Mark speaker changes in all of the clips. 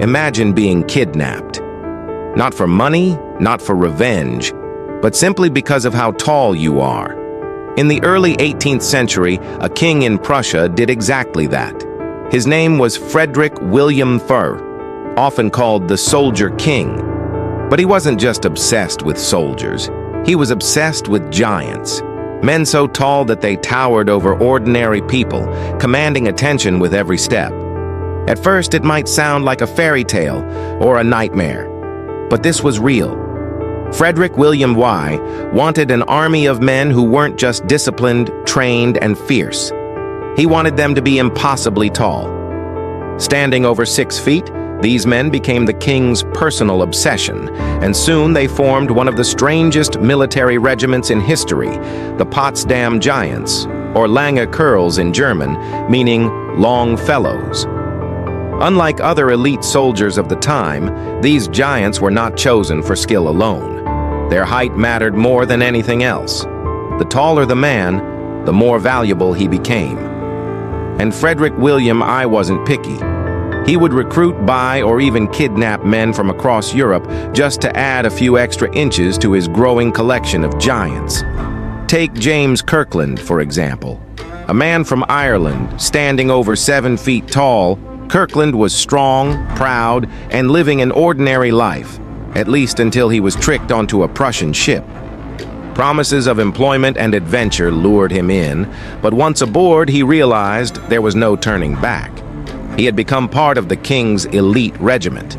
Speaker 1: Imagine being kidnapped. Not for money, not for revenge, but simply because of how tall you are. In the early 18th century, a king in Prussia did exactly that. His name was Frederick William I, often called the Soldier King. But he wasn't just obsessed with soldiers. He was obsessed with giants. Men so tall that they towered over ordinary people, commanding attention with every step. At first, it might sound like a fairy tale or a nightmare, but this was real. Frederick William I wanted an army of men who weren't just disciplined, trained, and fierce. He wanted them to be impossibly tall. Standing over 6 feet, these men became the king's personal obsession, and soon they formed one of the strangest military regiments in history, the Potsdam Giants, or Lange Kerls in German, meaning long fellows. Unlike other elite soldiers of the time, these giants were not chosen for skill alone. Their height mattered more than anything else. The taller the man, the more valuable he became. And Frederick William I wasn't picky. He would recruit, buy, or even kidnap men from across Europe just to add a few extra inches to his growing collection of giants. Take James Kirkland, for example. A man from Ireland, standing over 7 feet tall, Kirkland was strong, proud, and living an ordinary life, at least until he was tricked onto a Prussian ship. Promises of employment and adventure lured him in, but once aboard he realized there was no turning back. He had become part of the king's elite regiment.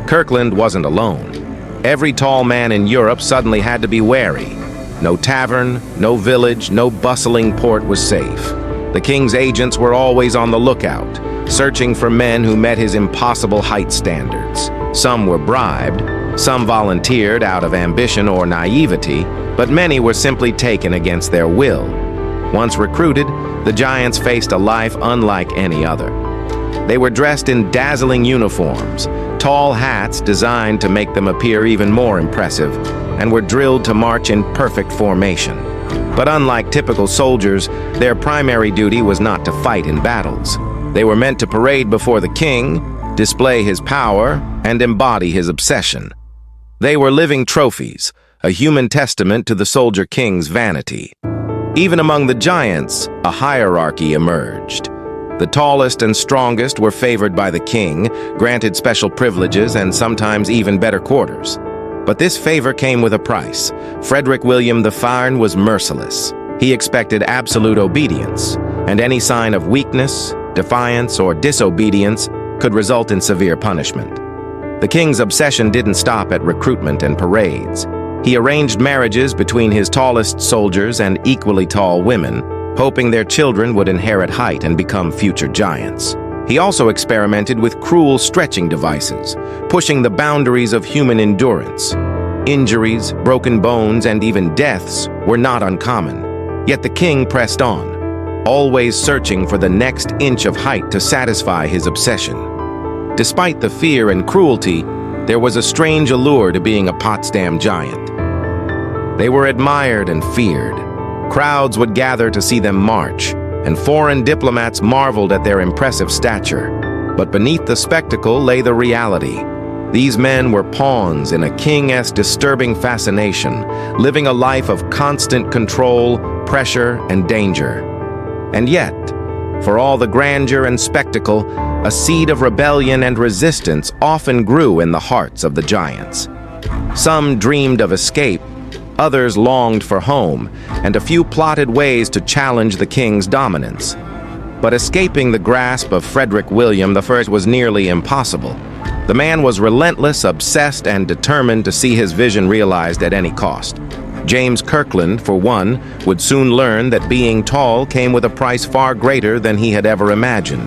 Speaker 1: Kirkland wasn't alone. Every tall man in Europe suddenly had to be wary. No tavern, no village, no bustling port was safe. The king's agents were always on the lookout, searching for men who met his impossible height standards. Some were bribed, some volunteered out of ambition or naivety, but many were simply taken against their will. Once recruited, the giants faced a life unlike any other. They were dressed in dazzling uniforms, tall hats designed to make them appear even more impressive, and were drilled to march in perfect formation. But unlike typical soldiers, their primary duty was not to fight in battles. They were meant to parade before the king, display his power, and embody his obsession. They were living trophies, a human testament to the soldier king's vanity. Even among the giants, a hierarchy emerged. The tallest and strongest were favored by the king, granted special privileges and sometimes even better quarters. But this favor came with a price. Frederick William the Fine was merciless. He expected absolute obedience, and any sign of weakness, defiance, or disobedience could result in severe punishment. The king's obsession didn't stop at recruitment and parades. He arranged marriages between his tallest soldiers and equally tall women, hoping their children would inherit height and become future giants. He also experimented with cruel stretching devices, pushing the boundaries of human endurance. Injuries, broken bones, and even deaths were not uncommon. Yet the king pressed on, always searching for the next inch of height to satisfy his obsession. Despite the fear and cruelty, there was a strange allure to being a Potsdam Giant. They were admired and feared. Crowds would gather to see them march, and foreign diplomats marveled at their impressive stature. But beneath the spectacle lay the reality. These men were pawns in a king-esque disturbing fascination, living a life of constant control, pressure, and danger. And yet, for all the grandeur and spectacle, a seed of rebellion and resistance often grew in the hearts of the giants. Some dreamed of escape, others longed for home, and a few plotted ways to challenge the king's dominance. But escaping the grasp of Frederick William I was nearly impossible. The man was relentless, obsessed, and determined to see his vision realized at any cost. James Kirkland, for one, would soon learn that being tall came with a price far greater than he had ever imagined.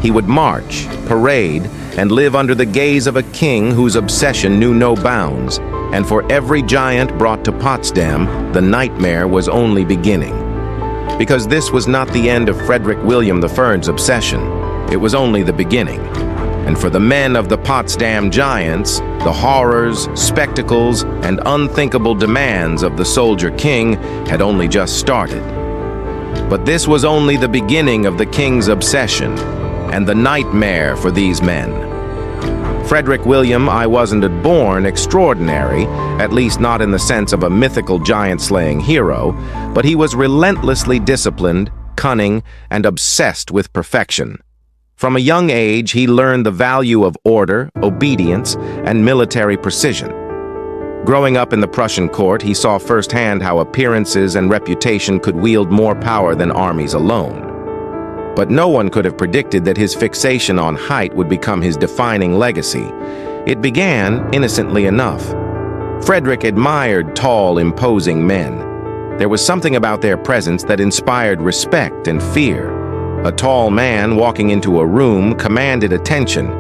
Speaker 1: He would march, parade, and live under the gaze of a king whose obsession knew no bounds. And for every giant brought to Potsdam, the nightmare was only beginning. Because this was not the end of Frederick William I's obsession, it was only the beginning. And for the men of the Potsdam Giants, the horrors, spectacles, and unthinkable demands of the soldier king had only just started. But this was only the beginning of the king's obsession, and the nightmare for these men. Frederick William, I wasn't born extraordinary, at least not in the sense of a mythical giant-slaying hero, but he was relentlessly disciplined, cunning, and obsessed with perfection. From a young age, he learned the value of order, obedience, and military precision. Growing up in the Prussian court, he saw firsthand how appearances and reputation could wield more power than armies alone. But no one could have predicted that his fixation on height would become his defining legacy. It began innocently enough. Frederick admired tall, imposing men. There was something about their presence that inspired respect and fear. A tall man walking into a room commanded attention.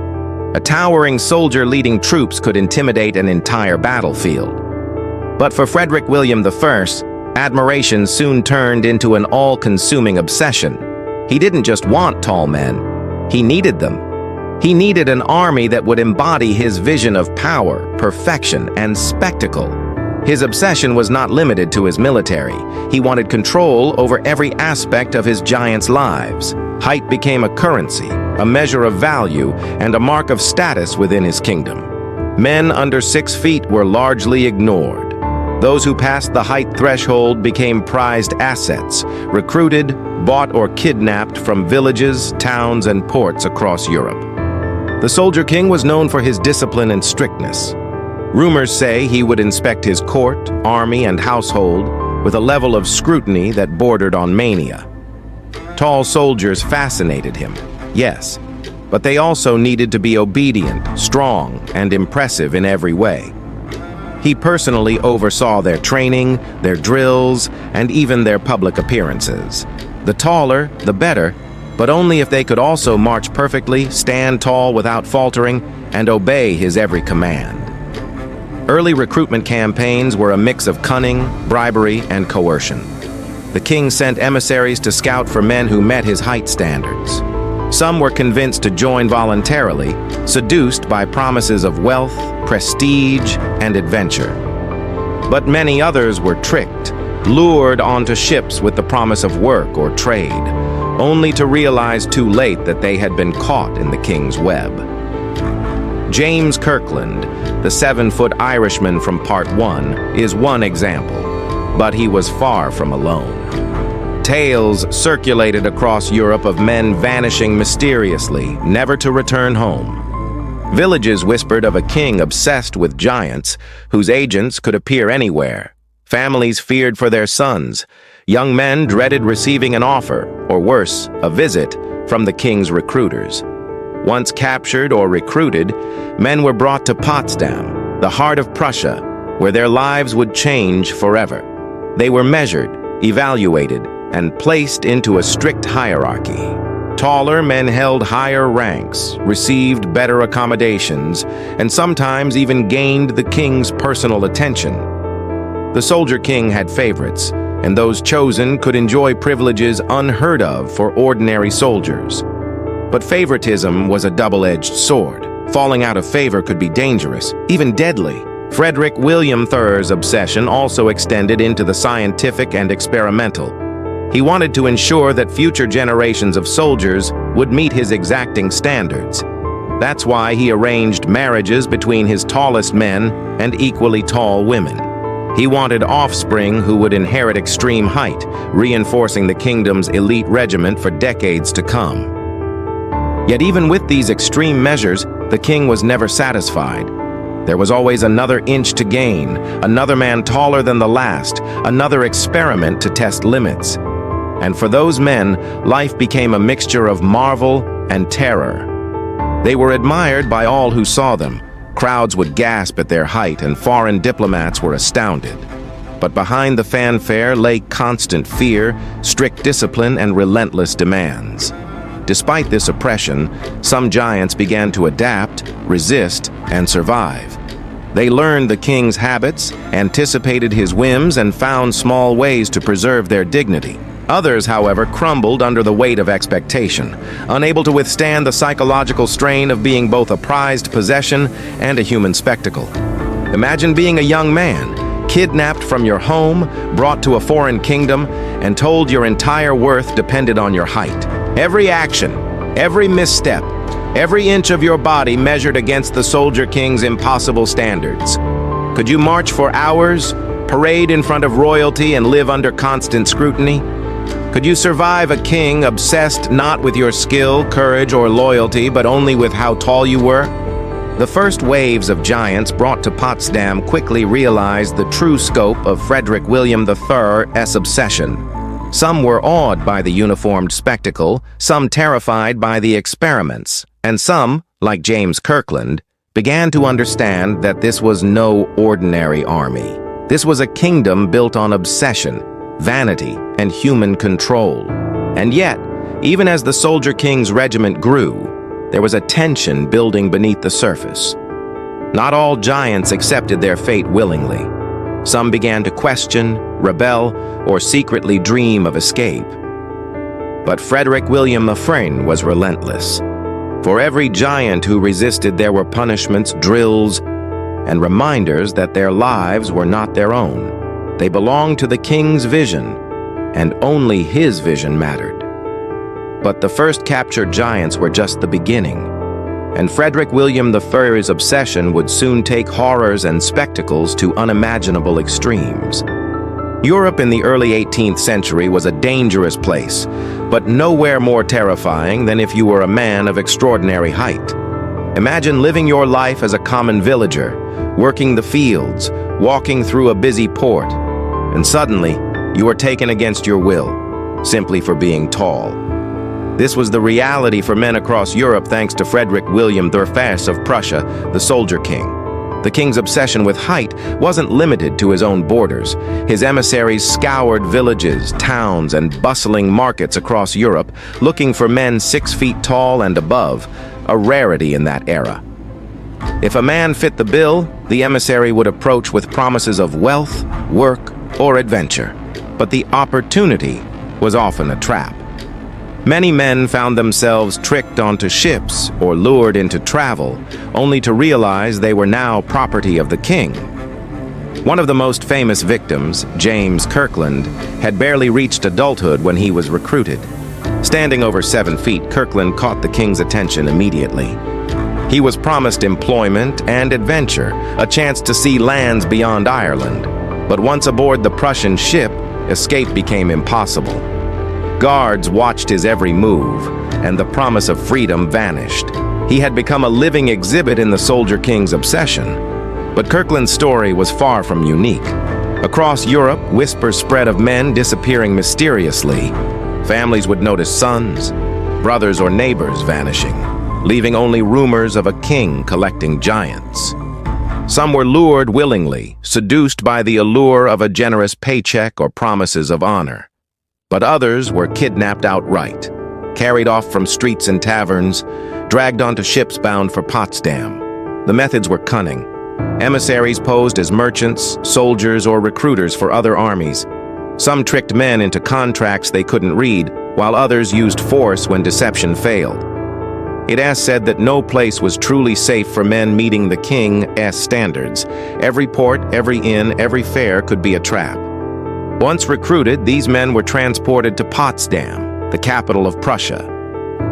Speaker 1: A towering soldier leading troops could intimidate an entire battlefield. But for Frederick William I, admiration soon turned into an all-consuming obsession. He didn't just want tall men, he needed them. He needed an army that would embody his vision of power, perfection, and spectacle. His obsession was not limited to his military. He wanted control over every aspect of his giants' lives. Height became a currency, a measure of value, and a mark of status within his kingdom. Men under 6 feet were largely ignored. Those who passed the height threshold became prized assets, recruited, bought, or kidnapped from villages, towns, and ports across Europe. The Soldier King was known for his discipline and strictness. Rumors say he would inspect his court, army, and household with a level of scrutiny that bordered on mania. Tall soldiers fascinated him, yes, but they also needed to be obedient, strong, and impressive in every way. He personally oversaw their training, their drills, and even their public appearances. The taller, the better, but only if they could also march perfectly, stand tall without faltering, and obey his every command. Early recruitment campaigns were a mix of cunning, bribery, and coercion. The king sent emissaries to scout for men who met his height standards. Some were convinced to join voluntarily, seduced by promises of wealth, prestige, and adventure. But many others were tricked, lured onto ships with the promise of work or trade, only to realize too late that they had been caught in the king's web. James Kirkland, the 7-foot Irishman from Part 1, is one example, but he was far from alone. Tales circulated across Europe of men vanishing mysteriously, never to return home. Villages whispered of a king obsessed with giants, whose agents could appear anywhere. Families feared for their sons. Young men dreaded receiving an offer, or worse, a visit, from the king's recruiters. Once captured or recruited, men were brought to Potsdam, the heart of Prussia, where their lives would change forever. They were measured, evaluated, and placed into a strict hierarchy. Taller men held higher ranks, received better accommodations, and sometimes even gained the king's personal attention. The Soldier King had favorites, and those chosen could enjoy privileges unheard of for ordinary soldiers. But favoritism was a double-edged sword. Falling out of favor could be dangerous, even deadly. Frederick William III's obsession also extended into the scientific and experimental. He wanted to ensure that future generations of soldiers would meet his exacting standards. That's why he arranged marriages between his tallest men and equally tall women. He wanted offspring who would inherit extreme height, reinforcing the kingdom's elite regiment for decades to come. Yet even with these extreme measures, the king was never satisfied. There was always another inch to gain, another man taller than the last, another experiment to test limits. And for those men, life became a mixture of marvel and terror. They were admired by all who saw them. Crowds would gasp at their height, and foreign diplomats were astounded. But behind the fanfare lay constant fear, strict discipline, and relentless demands. Despite this oppression, some giants began to adapt, resist, and survive. They learned the king's habits, anticipated his whims, and found small ways to preserve their dignity. Others, however, crumbled under the weight of expectation, unable to withstand the psychological strain of being both a prized possession and a human spectacle. Imagine being a young man, kidnapped from your home, brought to a foreign kingdom, and told your entire worth depended on your height. Every action, every misstep, Every inch of your body measured against the Soldier King's impossible standards. Could you march for hours, parade in front of royalty, and live under constant scrutiny? Could you survive a king obsessed not with your skill, courage, or loyalty, but only with how tall you were? The first waves of giants brought to Potsdam quickly realized the true scope of Frederick William III's obsession. Some were awed by the uniformed spectacle, some terrified by the experiments, and some, like James Kirkland, began to understand that this was no ordinary army. This was a kingdom built on obsession, vanity, and human control. And yet, even as the Soldier King's regiment grew, there was a tension building beneath the surface. Not all giants accepted their fate willingly. Some began to question, rebel, or secretly dream of escape. But Frederick William I was relentless. For every giant who resisted, there were punishments, drills, and reminders that their lives were not their own. They belonged to the king's vision, and only his vision mattered. But the first captured giants were just the beginning, and Frederick William III's obsession would soon take horrors and spectacles to unimaginable extremes. Europe in the early 18th century was a dangerous place, but nowhere more terrifying than if you were a man of extraordinary height. Imagine living your life as a common villager, working the fields, walking through a busy port, and suddenly you are taken against your will, simply for being tall. This was the reality for men across Europe thanks to Frederick William I of Prussia, the Soldier King. The king's obsession with height wasn't limited to his own borders. His emissaries scoured villages, towns, and bustling markets across Europe, looking for men 6 feet tall and above, a rarity in that era. If a man fit the bill, the emissary would approach with promises of wealth, work, or adventure. But the opportunity was often a trap. Many men found themselves tricked onto ships or lured into travel, only to realize they were now property of the king. One of the most famous victims, James Kirkland, had barely reached adulthood when he was recruited. Standing over 7 feet, Kirkland caught the king's attention immediately. He was promised employment and adventure, a chance to see lands beyond Ireland. But once aboard the Prussian ship, escape became impossible. Guards watched his every move, and the promise of freedom vanished. He had become a living exhibit in the Soldier King's obsession. But Kirkland's story was far from unique. Across Europe, whispers spread of men disappearing mysteriously. Families would notice sons, brothers, or neighbors vanishing, leaving only rumors of a king collecting giants. Some were lured willingly, seduced by the allure of a generous paycheck or promises of honor. But others were kidnapped outright, carried off from streets and taverns, dragged onto ships bound for Potsdam. The methods were cunning. Emissaries posed as merchants, soldiers, or recruiters for other armies. Some tricked men into contracts they couldn't read, while others used force when deception failed. It is said that no place was truly safe for men meeting the king's standards. Every port, every inn, every fair could be a trap. Once recruited, these men were transported to Potsdam, the capital of Prussia.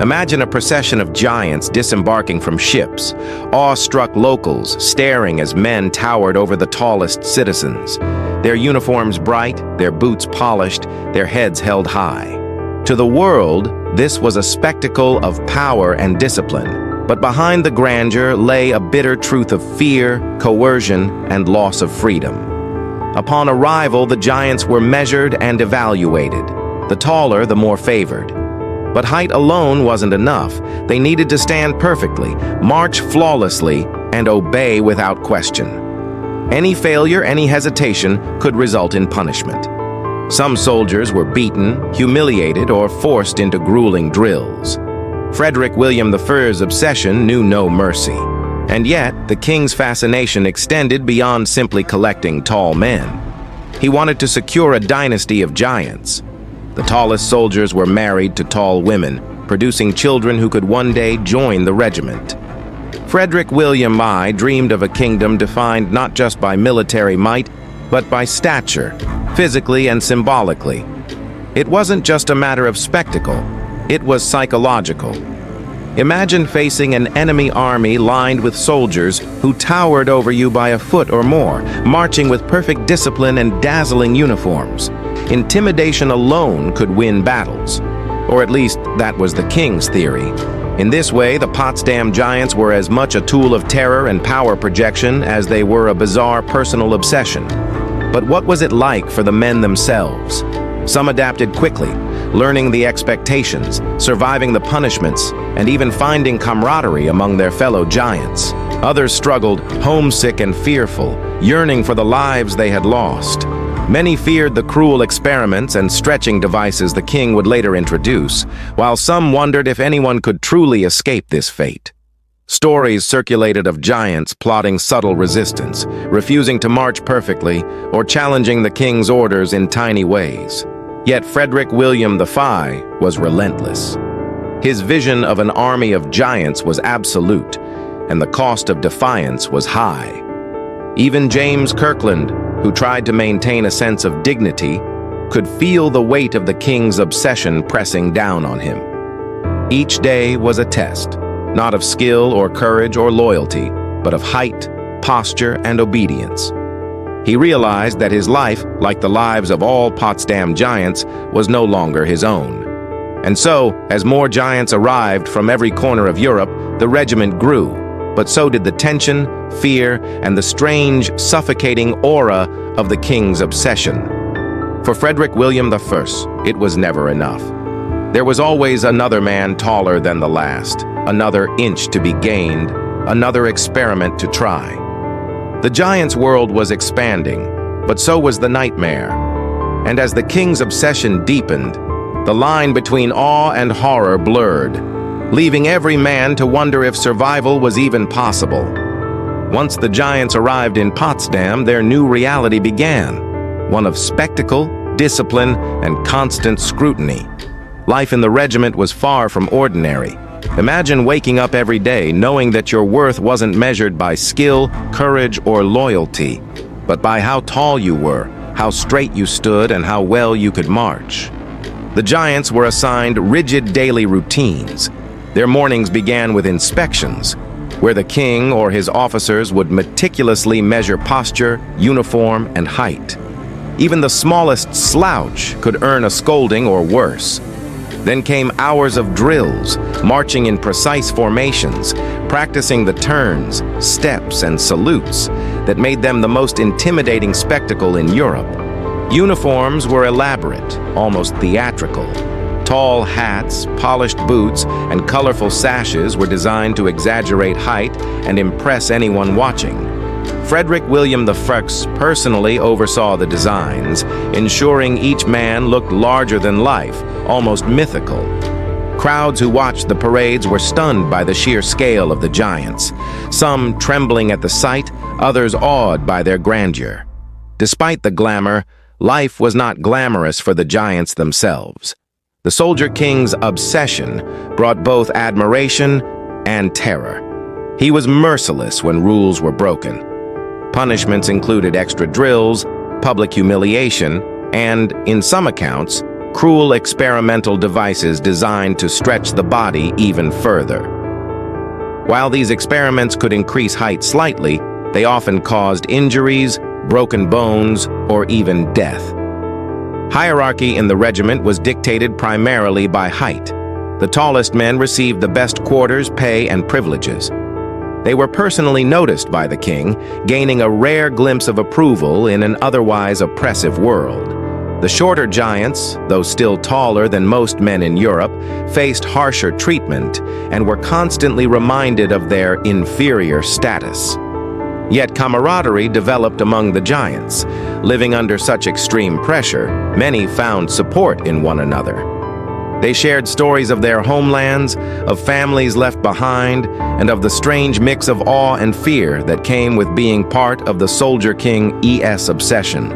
Speaker 1: Imagine a procession of giants disembarking from ships, awe-struck locals staring as men towered over the tallest citizens, their uniforms bright, their boots polished, their heads held high. To the world, this was a spectacle of power and discipline, but behind the grandeur lay a bitter truth of fear, coercion, and loss of freedom. Upon arrival, the giants were measured and evaluated, the taller the more favored. But height alone wasn't enough. They needed to stand perfectly, march flawlessly, and obey without question. Any failure, any hesitation could result in punishment. Some soldiers were beaten, humiliated, or forced into grueling drills. Frederick William I's obsession knew no mercy. And yet, the king's fascination extended beyond simply collecting tall men. He wanted to secure a dynasty of giants. The tallest soldiers were married to tall women, producing children who could one day join the regiment. Frederick William I dreamed of a kingdom defined not just by military might, but by stature, physically and symbolically. It wasn't just a matter of spectacle, it was psychological. Imagine facing an enemy army lined with soldiers who towered over you by a foot or more, marching with perfect discipline and dazzling uniforms. Intimidation alone could win battles. Or at least that was the king's theory. In this way, the Potsdam Giants were as much a tool of terror and power projection as they were a bizarre personal obsession. But what was it like for the men themselves? Some adapted quickly, learning the expectations, surviving the punishments, and even finding camaraderie among their fellow giants. Others struggled, homesick and fearful, yearning for the lives they had lost. Many feared the cruel experiments and stretching devices the king would later introduce, while some wondered if anyone could truly escape this fate. Stories circulated of giants plotting subtle resistance, refusing to march perfectly, or challenging the king's orders in tiny ways. Yet Frederick William V was relentless. His vision of an army of giants was absolute, and the cost of defiance was high. Even James Kirkland, who tried to maintain a sense of dignity, could feel the weight of the king's obsession pressing down on him. Each day was a test, not of skill or courage or loyalty, but of height, posture, and obedience. He realized that his life, like the lives of all Potsdam Giants, was no longer his own. And so, as more giants arrived from every corner of Europe, the regiment grew, but so did the tension, fear, and the strange, suffocating aura of the king's obsession. For Frederick William I, it was never enough. There was always another man taller than the last, another inch to be gained, another experiment to try. The giant's world was expanding, but so was the nightmare. And as the king's obsession deepened, the line between awe and horror blurred, leaving every man to wonder if survival was even possible. Once the giants arrived in Potsdam, their new reality began, one of spectacle, discipline, and constant scrutiny. Life in the regiment was far from ordinary. Imagine waking up every day knowing that your worth wasn't measured by skill, courage, or loyalty, but by how tall you were, how straight you stood, and how well you could march. The giants were assigned rigid daily routines. Their mornings began with inspections, where the king or his officers would meticulously measure posture, uniform, and height. Even the smallest slouch could earn a scolding or worse. Then came hours of drills, marching in precise formations, practicing the turns, steps, and salutes that made them the most intimidating spectacle in Europe. Uniforms were elaborate, almost theatrical. Tall hats, polished boots, and colorful sashes were designed to exaggerate height and impress anyone watching. Frederick William I personally oversaw the designs, ensuring each man looked larger than life, almost mythical. Crowds who watched the parades were stunned by the sheer scale of the giants, some trembling at the sight, others awed by their grandeur. Despite the glamour, life was not glamorous for the giants themselves. The Soldier King's obsession brought both admiration and terror. He was merciless when rules were broken. Punishments included extra drills, public humiliation, and, in some accounts, cruel experimental devices designed to stretch the body even further. While these experiments could increase height slightly, they often caused injuries, broken bones, or even death. Hierarchy in the regiment was dictated primarily by height. The tallest men received the best quarters, pay, and privileges. They were personally noticed by the king, gaining a rare glimpse of approval in an otherwise oppressive world. The shorter giants, though still taller than most men in Europe, faced harsher treatment and were constantly reminded of their inferior status. Yet camaraderie developed among the giants. Living under such extreme pressure, many found support in one another. They shared stories of their homelands, of families left behind, and of the strange mix of awe and fear that came with being part of the Soldier King's obsession.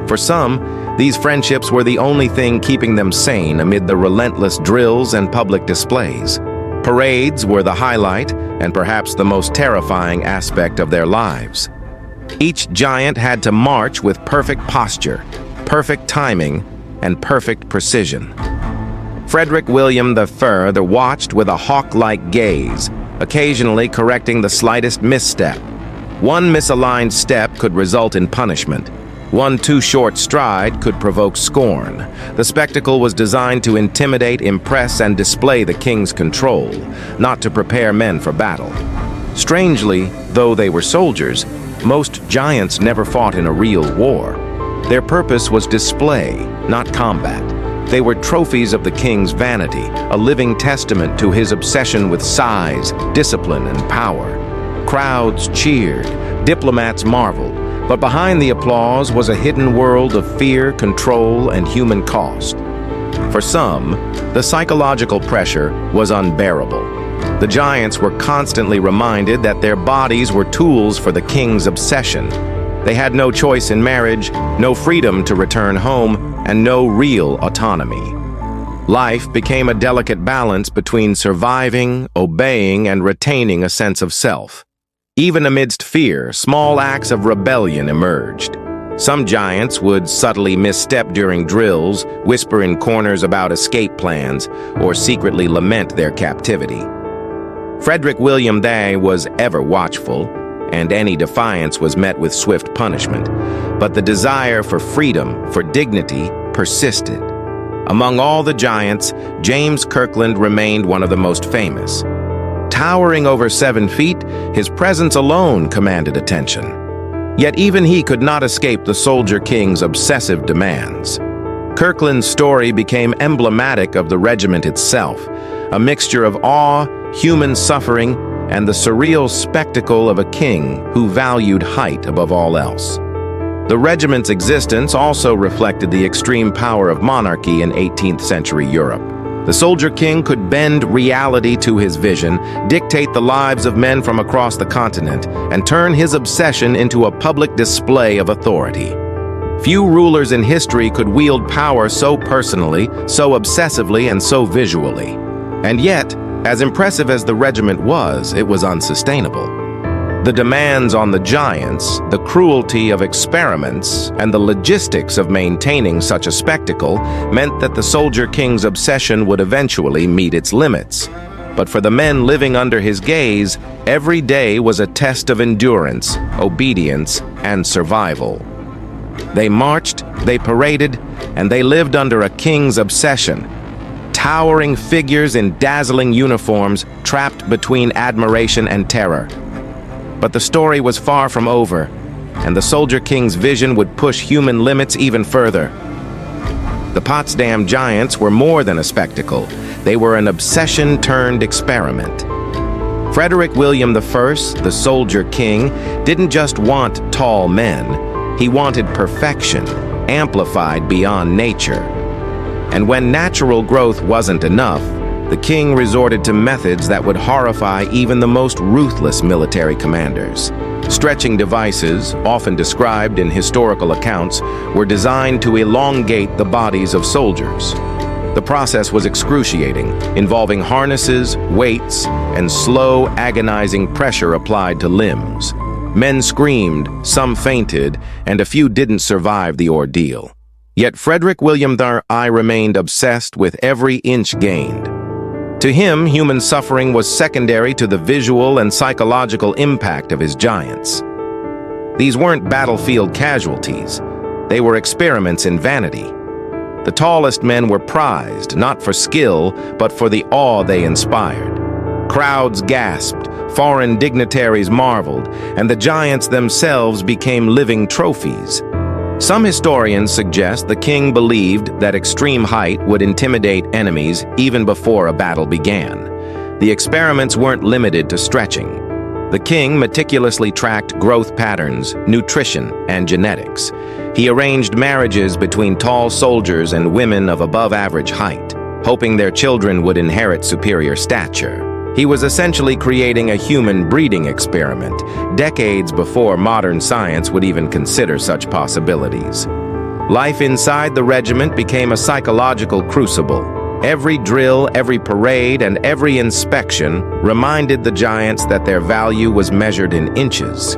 Speaker 1: For some, these friendships were the only thing keeping them sane amid the relentless drills and public displays. Parades were the highlight and perhaps the most terrifying aspect of their lives. Each giant had to march with perfect posture, perfect timing, and perfect precision. Frederick William III watched with a hawk-like gaze, occasionally correcting the slightest misstep. One misaligned step could result in punishment. One too short stride could provoke scorn. The spectacle was designed to intimidate, impress, and display the king's control, not to prepare men for battle. Strangely, though they were soldiers, most giants never fought in a real war. Their purpose was display, not combat. They were trophies of the king's vanity, a living testament to his obsession with size, discipline, and power. Crowds cheered, diplomats marveled, but behind the applause was a hidden world of fear, control, and human cost. For some, the psychological pressure was unbearable. The giants were constantly reminded that their bodies were tools for the king's obsession. They had no choice in marriage, no freedom to return home, and no real autonomy. Life became a delicate balance between surviving, obeying, and retaining a sense of self. Even amidst fear, small acts of rebellion emerged. Some giants would subtly misstep during drills, whisper in corners about escape plans, or secretly lament their captivity. Frederick William II was ever watchful, and any defiance was met with swift punishment. But the desire for freedom, for dignity, persisted. Among all the giants, James Kirkland remained one of the most famous. Towering over 7 feet, his presence alone commanded attention. Yet even he could not escape the soldier king's obsessive demands. Kirkland's story became emblematic of the regiment itself, a mixture of awe, human suffering, and the surreal spectacle of a king who valued height above all else. The regiment's existence also reflected the extreme power of monarchy in 18th century Europe. The soldier king could bend reality to his vision, dictate the lives of men from across the continent, and turn his obsession into a public display of authority. Few rulers in history could wield power so personally, so obsessively, and so visually. And yet, as impressive as the regiment was, it was unsustainable. The demands on the giants, the cruelty of experiments, and the logistics of maintaining such a spectacle meant that the soldier king's obsession would eventually meet its limits. But for the men living under his gaze, every day was a test of endurance, obedience, and survival. They marched, they paraded, and they lived under a king's obsession. Towering figures in dazzling uniforms, trapped between admiration and terror. But the story was far from over, and the soldier king's vision would push human limits even further. The Potsdam Giants were more than a spectacle. They were an obsession-turned experiment. Frederick William I, the soldier king, didn't just want tall men. He wanted perfection, amplified beyond nature. And when natural growth wasn't enough, the king resorted to methods that would horrify even the most ruthless military commanders. Stretching devices, often described in historical accounts, were designed to elongate the bodies of soldiers. The process was excruciating, involving harnesses, weights, and slow, agonizing pressure applied to limbs. Men screamed, some fainted, and a few didn't survive the ordeal. Yet Frederick William I remained obsessed with every inch gained. To him, human suffering was secondary to the visual and psychological impact of his giants. These weren't battlefield casualties. They were experiments in vanity. The tallest men were prized, not for skill, but for the awe they inspired. Crowds gasped, foreign dignitaries marveled, and the giants themselves became living trophies. Some historians suggest the king believed that extreme height would intimidate enemies even before a battle began. The experiments weren't limited to stretching. The king meticulously tracked growth patterns, nutrition, and genetics. He arranged marriages between tall soldiers and women of above-average height, hoping their children would inherit superior stature. He was essentially creating a human breeding experiment, decades before modern science would even consider such possibilities. Life inside the regiment became a psychological crucible. Every drill, every parade, and every inspection reminded the giants that their value was measured in inches.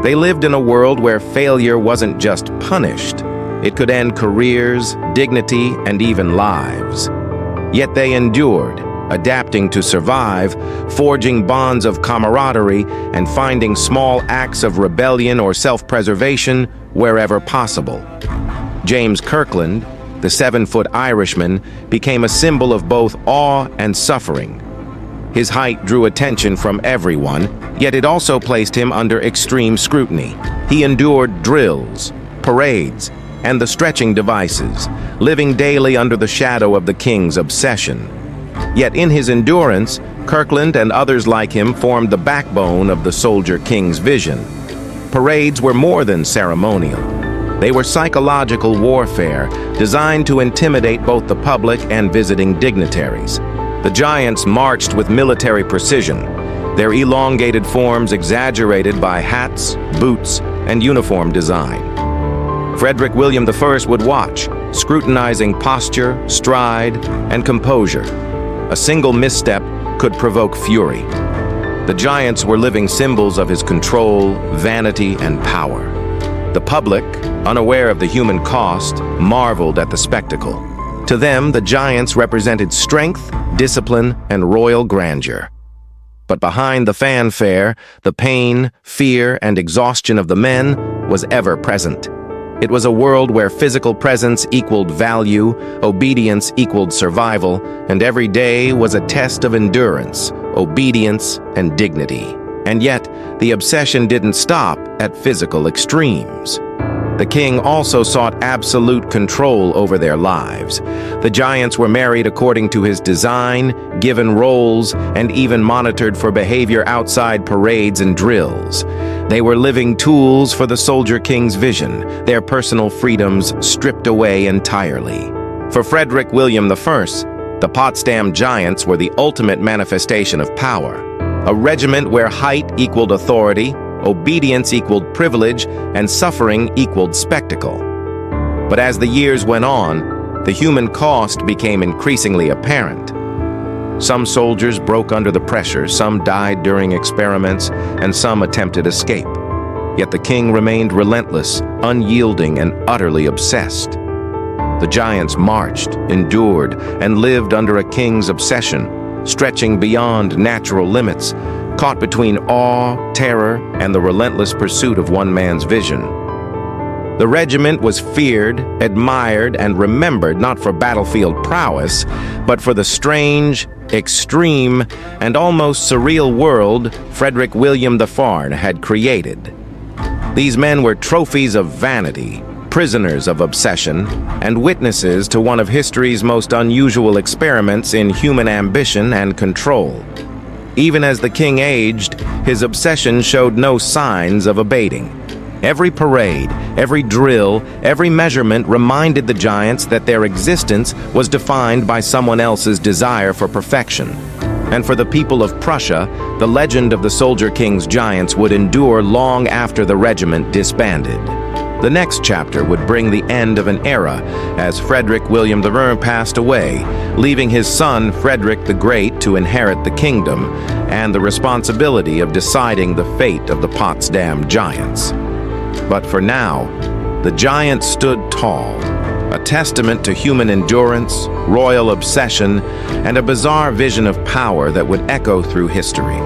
Speaker 1: They lived in a world where failure wasn't just punished. It could end careers, dignity, and even lives. Yet they endured, adapting to survive, forging bonds of camaraderie, and finding small acts of rebellion or self-preservation wherever possible. James Kirkland, the 7-foot Irishman, became a symbol of both awe and suffering. His height drew attention from everyone, yet it also placed him under extreme scrutiny. He endured drills, parades, and the stretching devices, living daily under the shadow of the king's obsession. Yet in his endurance, Kirkland and others like him formed the backbone of the soldier king's vision. Parades were more than ceremonial. They were psychological warfare designed to intimidate both the public and visiting dignitaries. The Giants marched with military precision, their elongated forms exaggerated by hats, boots, and uniform design. Frederick William I would watch, scrutinizing posture, stride, and composure. A single misstep could provoke fury. The Giants were living symbols of his control, vanity, and power. The public, unaware of the human cost, marveled at the spectacle. To them, the Giants represented strength, discipline, and royal grandeur. But behind the fanfare, the pain, fear, and exhaustion of the men was ever present. It was a world where physical presence equaled value, obedience equaled survival, and every day was a test of endurance, obedience, and dignity. And yet, the obsession didn't stop at physical extremes. The king also sought absolute control over their lives. The Giants were married according to his design, given roles, and even monitored for behavior outside parades and drills. They were living tools for the soldier king's vision, their personal freedoms stripped away entirely. For Frederick William I, the Potsdam Giants were the ultimate manifestation of power. A regiment where height equaled authority, obedience equaled privilege, and suffering equaled spectacle. But as the years went on, the human cost became increasingly apparent. Some soldiers broke under the pressure, some died during experiments, and some attempted escape. Yet the king remained relentless, unyielding, and utterly obsessed. The Giants marched, endured, and lived under a king's obsession, stretching beyond natural limits, caught between awe, terror, and the relentless pursuit of one man's vision. The regiment was feared, admired, and remembered not for battlefield prowess, but for the strange, extreme, and almost surreal world Frederick William I had created. These men were trophies of vanity, prisoners of obsession, and witnesses to one of history's most unusual experiments in human ambition and control. Even as the king aged, his obsession showed no signs of abating. Every parade, every drill, every measurement reminded the Giants that their existence was defined by someone else's desire for perfection. And for the people of Prussia, the legend of the Soldier King's Giants would endure long after the regiment disbanded. The next chapter would bring the end of an era as Frederick William I passed away, leaving his son Frederick the Great to inherit the kingdom and the responsibility of deciding the fate of the Potsdam Giants. But for now, the Giants stood tall, a testament to human endurance, royal obsession, and a bizarre vision of power that would echo through history.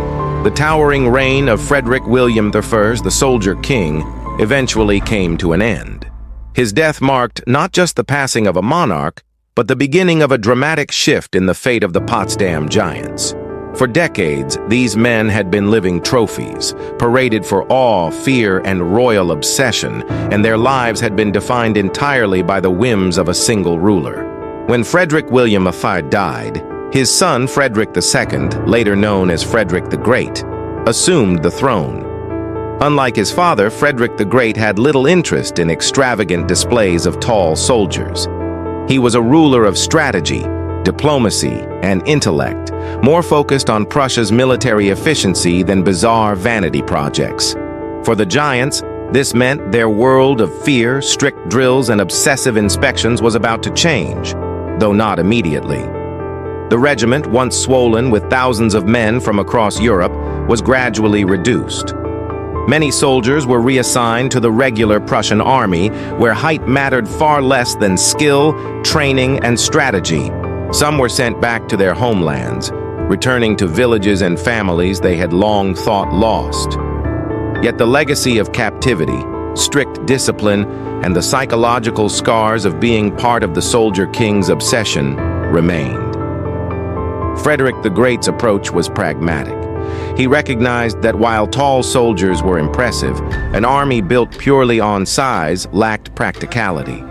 Speaker 1: The towering reign of Frederick William I, the Soldier King, eventually came to an end. His death marked not just the passing of a monarch, but the beginning of a dramatic shift in the fate of the Potsdam Giants. For decades, these men had been living trophies, paraded for awe, fear, and royal obsession, and their lives had been defined entirely by the whims of a single ruler. When Frederick William I died, his son Frederick II, later known as Frederick the Great, assumed the throne. Unlike his father, Frederick the Great had little interest in extravagant displays of tall soldiers. He was a ruler of strategy, diplomacy, and intellect, more focused on Prussia's military efficiency than bizarre vanity projects. For the Giants, this meant their world of fear, strict drills, and obsessive inspections was about to change, though not immediately. The regiment, once swollen with thousands of men from across Europe, was gradually reduced. Many soldiers were reassigned to the regular Prussian army, where height mattered far less than skill, training, and strategy. Some were sent back to their homelands, returning to villages and families they had long thought lost. Yet the legacy of captivity, strict discipline, and the psychological scars of being part of the Soldier King's obsession remained. Frederick the Great's approach was pragmatic. He recognized that while tall soldiers were impressive, an army built purely on size lacked practicality.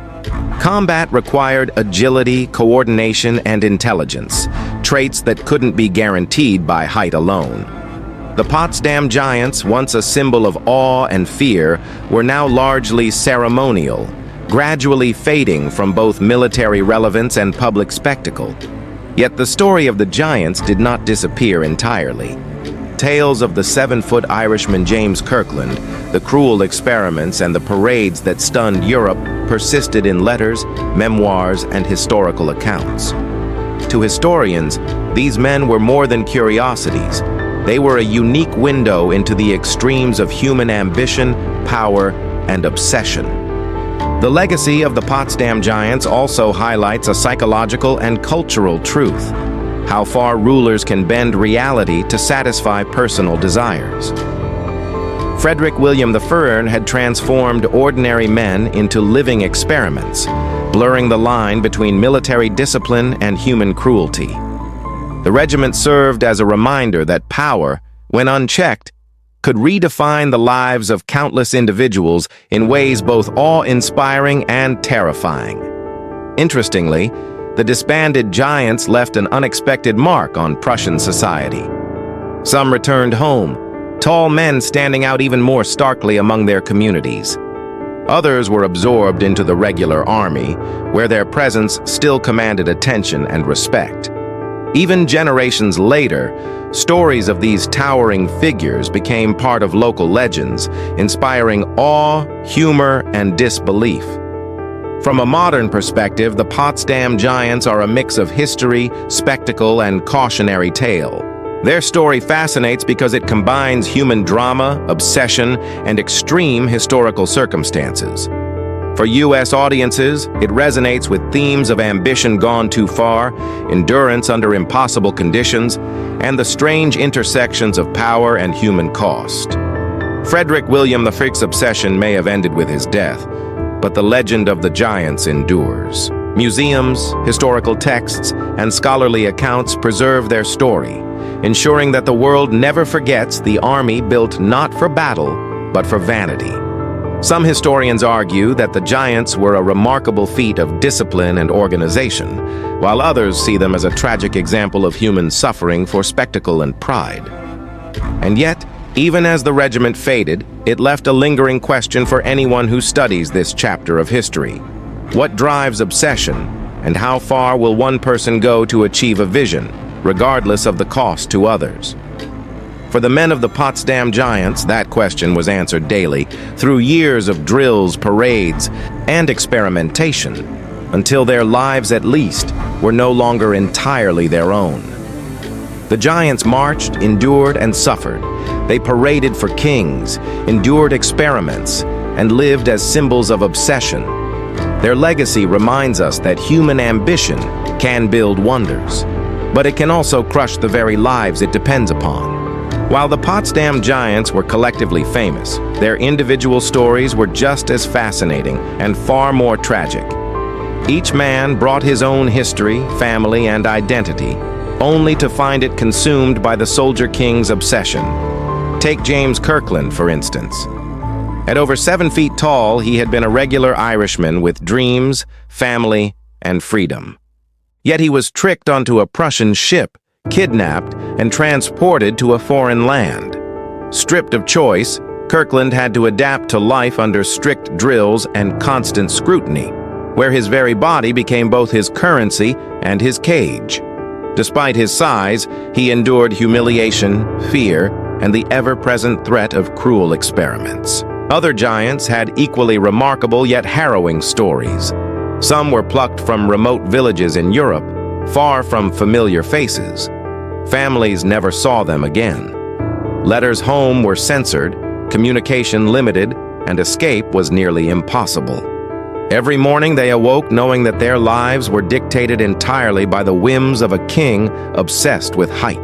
Speaker 1: Combat required agility, coordination, and intelligence, traits that couldn't be guaranteed by height alone. The Potsdam Giants, once a symbol of awe and fear, were now largely ceremonial, gradually fading from both military relevance and public spectacle. Yet the story of the Giants did not disappear entirely. Tales of the 7-foot Irishman James Kirkland, the cruel experiments, and the parades that stunned Europe persisted in letters, memoirs, and historical accounts. To historians, these men were more than curiosities. They were a unique window into the extremes of human ambition, power, and obsession. The legacy of the Potsdam Giants also highlights a psychological and cultural truth: how far rulers can bend reality to satisfy personal desires. Frederick William I had transformed ordinary men into living experiments, blurring the line between military discipline and human cruelty. The regiment served as a reminder that power, when unchecked, could redefine the lives of countless individuals in ways both awe-inspiring and terrifying. Interestingly, the disbanded Giants left an unexpected mark on Prussian society. Some returned home, tall men standing out even more starkly among their communities. Others were absorbed into the regular army, where their presence still commanded attention and respect. Even generations later, stories of these towering figures became part of local legends, inspiring awe, humor, and disbelief. From a modern perspective, the Potsdam Giants are a mix of history, spectacle, and cautionary tale. Their story fascinates because it combines human drama, obsession, and extreme historical circumstances. For U.S. audiences, it resonates with themes of ambition gone too far, endurance under impossible conditions, and the strange intersections of power and human cost. Frederick William I's obsession may have ended with his death, but the legend of the Giants endures. Museums, historical texts, and scholarly accounts preserve their story, ensuring that the world never forgets the army built not for battle, but for vanity. Some historians argue that the Giants were a remarkable feat of discipline and organization, while others see them as a tragic example of human suffering for spectacle and pride. And yet, even as the regiment faded, it left a lingering question for anyone who studies this chapter of history. What drives obsession, and how far will one person go to achieve a vision, regardless of the cost to others? For the men of the Potsdam Giants, that question was answered daily, through years of drills, parades, and experimentation, until their lives at least were no longer entirely their own. The Giants marched, endured, and suffered. They paraded for kings, endured experiments, and lived as symbols of obsession. Their legacy reminds us that human ambition can build wonders, but it can also crush the very lives it depends upon. While the Potsdam Giants were collectively famous, their individual stories were just as fascinating and far more tragic. Each man brought his own history, family, and identity, only to find it consumed by the Soldier King's obsession. Take James Kirkland, for instance. At over 7 feet tall, he had been a regular Irishman with dreams, family, and freedom. Yet he was tricked onto a Prussian ship, kidnapped, and transported to a foreign land. Stripped of choice, Kirkland had to adapt to life under strict drills and constant scrutiny, where his very body became both his currency and his cage. Despite his size, he endured humiliation, fear, and the ever-present threat of cruel experiments. Other giants had equally remarkable yet harrowing stories. Some were plucked from remote villages in Europe, far from familiar faces. Families never saw them again. Letters home were censored, communication limited, and escape was nearly impossible. Every morning they awoke knowing that their lives were dictated entirely by the whims of a king obsessed with height.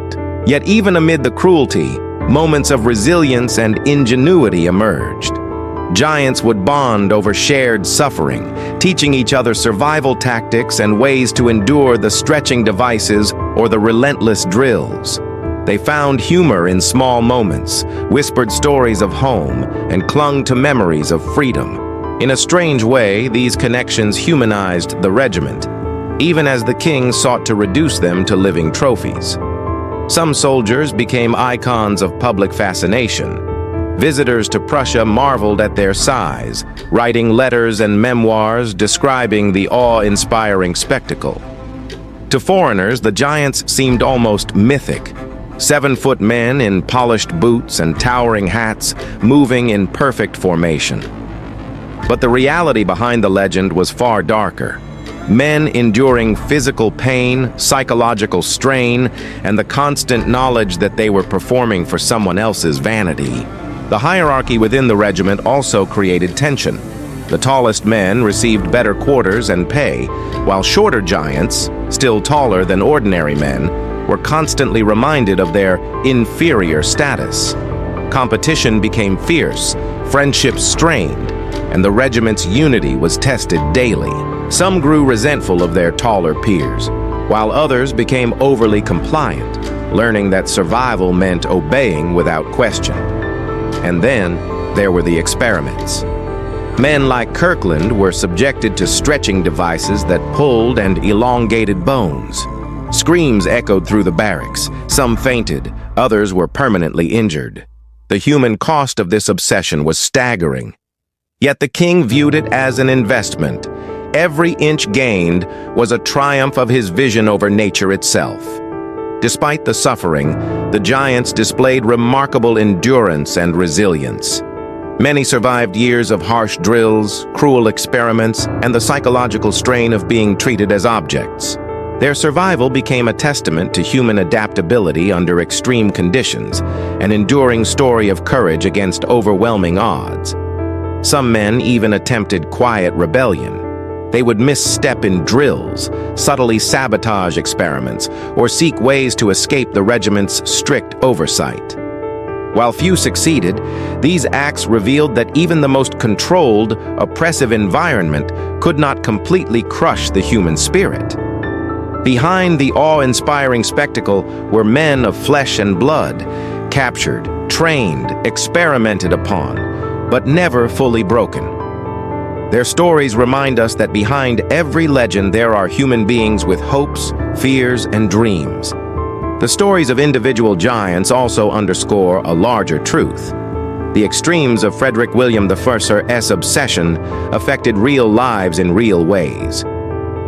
Speaker 1: Yet even amid the cruelty, moments of resilience and ingenuity emerged. Giants would bond over shared suffering, teaching each other survival tactics and ways to endure the stretching devices or the relentless drills. They found humor in small moments, whispered stories of home, and clung to memories of freedom. In a strange way, these connections humanized the regiment, even as the king sought to reduce them to living trophies. Some soldiers became icons of public fascination. Visitors to Prussia marveled at their size, writing letters and memoirs describing the awe-inspiring spectacle. To foreigners, the giants seemed almost mythic. 7-foot men in polished boots and towering hats, moving in perfect formation. But the reality behind the legend was far darker. Men enduring physical pain, psychological strain, and the constant knowledge that they were performing for someone else's vanity. The hierarchy within the regiment also created tension. The tallest men received better quarters and pay, while shorter giants, still taller than ordinary men, were constantly reminded of their inferior status. Competition became fierce, friendships strained, and the regiment's unity was tested daily. Some grew resentful of their taller peers, while others became overly compliant, learning that survival meant obeying without question. And then there were the experiments. Men like Kirkland were subjected to stretching devices that pulled and elongated bones. Screams echoed through the barracks. Some fainted, others were permanently injured. The human cost of this obsession was staggering. Yet the king viewed it as an investment. Every inch gained was a triumph of his vision over nature itself. Despite the suffering, the giants displayed remarkable endurance and resilience. Many survived years of harsh drills, cruel experiments, and the psychological strain of being treated as objects. Their survival became a testament to human adaptability under extreme conditions, an enduring story of courage against overwhelming odds. Some men even attempted quiet rebellion. They would misstep in drills, subtly sabotage experiments, or seek ways to escape the regiment's strict oversight. While few succeeded, these acts revealed that even the most controlled, oppressive environment could not completely crush the human spirit. Behind the awe-inspiring spectacle were men of flesh and blood, captured, trained, experimented upon, but never fully broken. Their stories remind us that behind every legend there are human beings with hopes, fears, and dreams. The stories of individual giants also underscore a larger truth. The extremes of Frederick William I's obsession affected real lives in real ways.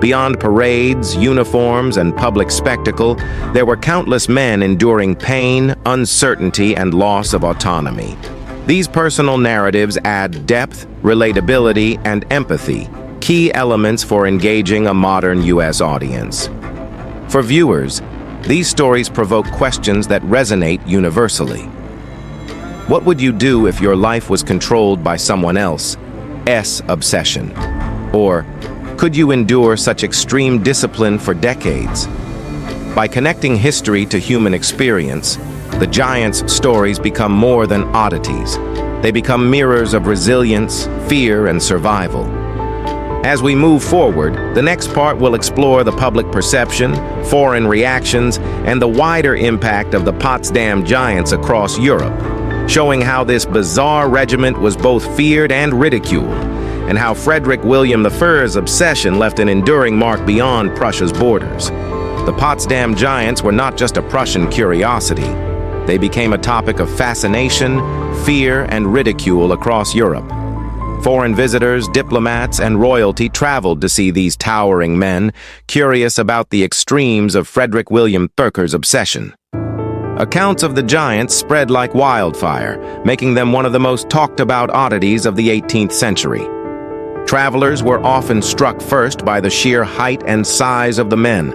Speaker 1: Beyond parades, uniforms, and public spectacle, there were countless men enduring pain, uncertainty, and loss of autonomy. These personal narratives add depth, relatability, and empathy, key elements for engaging a modern U.S. audience. For viewers, these stories provoke questions that resonate universally. What would you do if your life was controlled by someone else's obsession? Or, could you endure such extreme discipline for decades? By connecting history to human experience, the giants' stories become more than oddities. They become mirrors of resilience, fear, and survival. As we move forward, the next part will explore the public perception, foreign reactions, and the wider impact of the Potsdam Giants across Europe, showing how this bizarre regiment was both feared and ridiculed, and how Frederick William I's obsession left an enduring mark beyond Prussia's borders. The Potsdam Giants were not just a Prussian curiosity. They became a topic of fascination, fear, and ridicule across Europe. Foreign visitors, diplomats, and royalty traveled to see these towering men, curious about the extremes of Frederick William I's obsession. Accounts of the giants spread like wildfire, making them one of the most talked-about oddities of the 18th century. Travelers were often struck first by the sheer height and size of the men.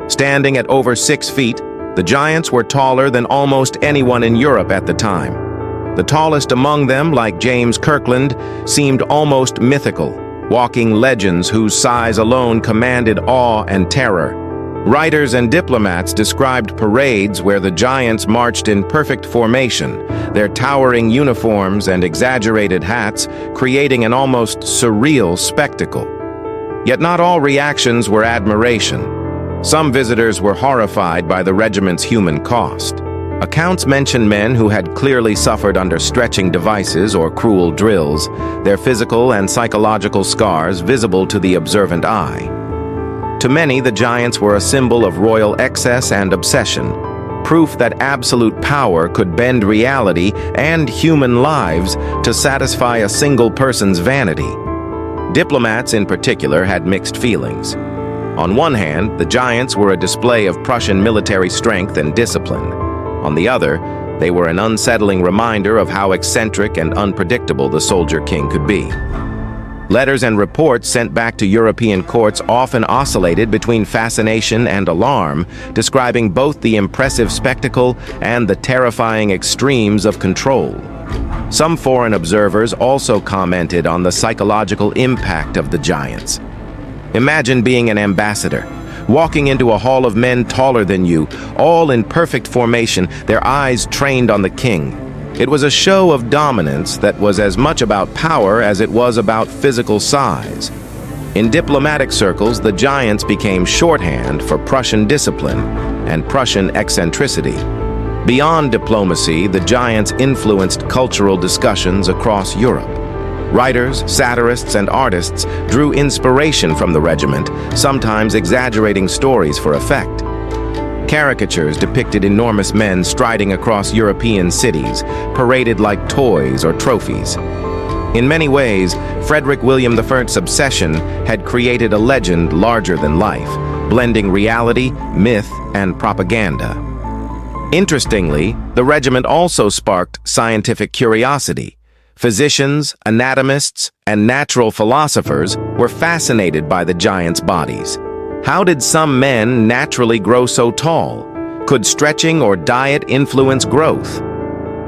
Speaker 1: Standing at over 6 feet, the giants were taller than almost anyone in Europe at the time. The tallest among them, like James Kirkland, seemed almost mythical, walking legends whose size alone commanded awe and terror. Writers and diplomats described parades where the giants marched in perfect formation, their towering uniforms and exaggerated hats creating an almost surreal spectacle. Yet not all reactions were admiration. Some visitors were horrified by the regiment's human cost. Accounts mention men who had clearly suffered under stretching devices or cruel drills, their physical and psychological scars visible to the observant eye. To many, the giants were a symbol of royal excess and obsession, proof that absolute power could bend reality and human lives to satisfy a single person's vanity. Diplomats, in particular, had mixed feelings. On one hand, the giants were a display of Prussian military strength and discipline. On the other, they were an unsettling reminder of how eccentric and unpredictable the soldier king could be. Letters and reports sent back to European courts often oscillated between fascination and alarm, describing both the impressive spectacle and the terrifying extremes of control. Some foreign observers also commented on the psychological impact of the giants. Imagine being an ambassador, walking into a hall of men taller than you, all in perfect formation, their eyes trained on the king. It was a show of dominance that was as much about power as it was about physical size. In diplomatic circles, the giants became shorthand for Prussian discipline and Prussian eccentricity. Beyond diplomacy, the giants influenced cultural discussions across Europe. Writers, satirists, and artists drew inspiration from the regiment, sometimes exaggerating stories for effect. Caricatures depicted enormous men striding across European cities, paraded like toys or trophies. In many ways, Frederick William I's obsession had created a legend larger than life, blending reality, myth, and propaganda. Interestingly, the regiment also sparked scientific curiosity. Physicians, anatomists, and natural philosophers were fascinated by the giants' bodies. How did some men naturally grow so tall? Could stretching or diet influence growth?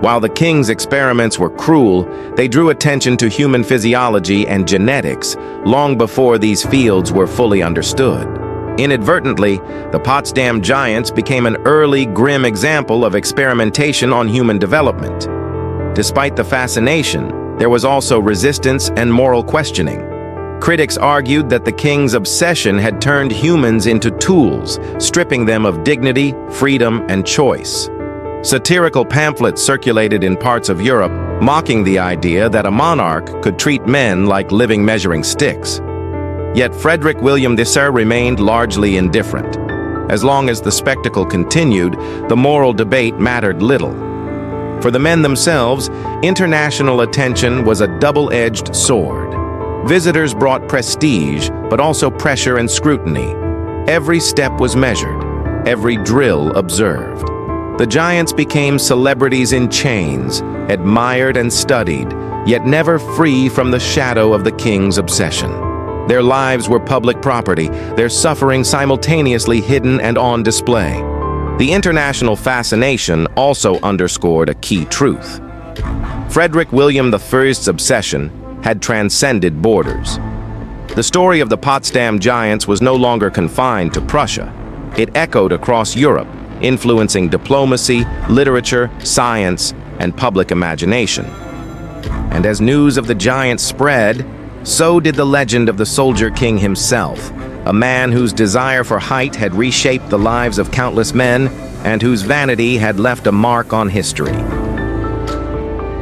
Speaker 1: While the king's experiments were cruel, they drew attention to human physiology and genetics long before these fields were fully understood. Inadvertently, the Potsdam Giants became an early, grim example of experimentation on human development. Despite the fascination, there was also resistance and moral questioning. Critics argued that the king's obsession had turned humans into tools, stripping them of dignity, freedom, and choice. Satirical pamphlets circulated in parts of Europe, mocking the idea that a monarch could treat men like living measuring sticks. Yet Frederick William III remained largely indifferent. As long as the spectacle continued, the moral debate mattered little. For the men themselves, international attention was a double-edged sword. Visitors brought prestige, but also pressure and scrutiny. Every step was measured, every drill observed. The giants became celebrities in chains, admired and studied, yet never free from the shadow of the king's obsession. Their lives were public property, their suffering simultaneously hidden and on display. The international fascination also underscored a key truth. Frederick William I's obsession had transcended borders. The story of the Potsdam Giants was no longer confined to Prussia. It echoed across Europe, influencing diplomacy, literature, science, and public imagination. And as news of the giants spread, so did the legend of the soldier king himself, a man whose desire for height had reshaped the lives of countless men and whose vanity had left a mark on history.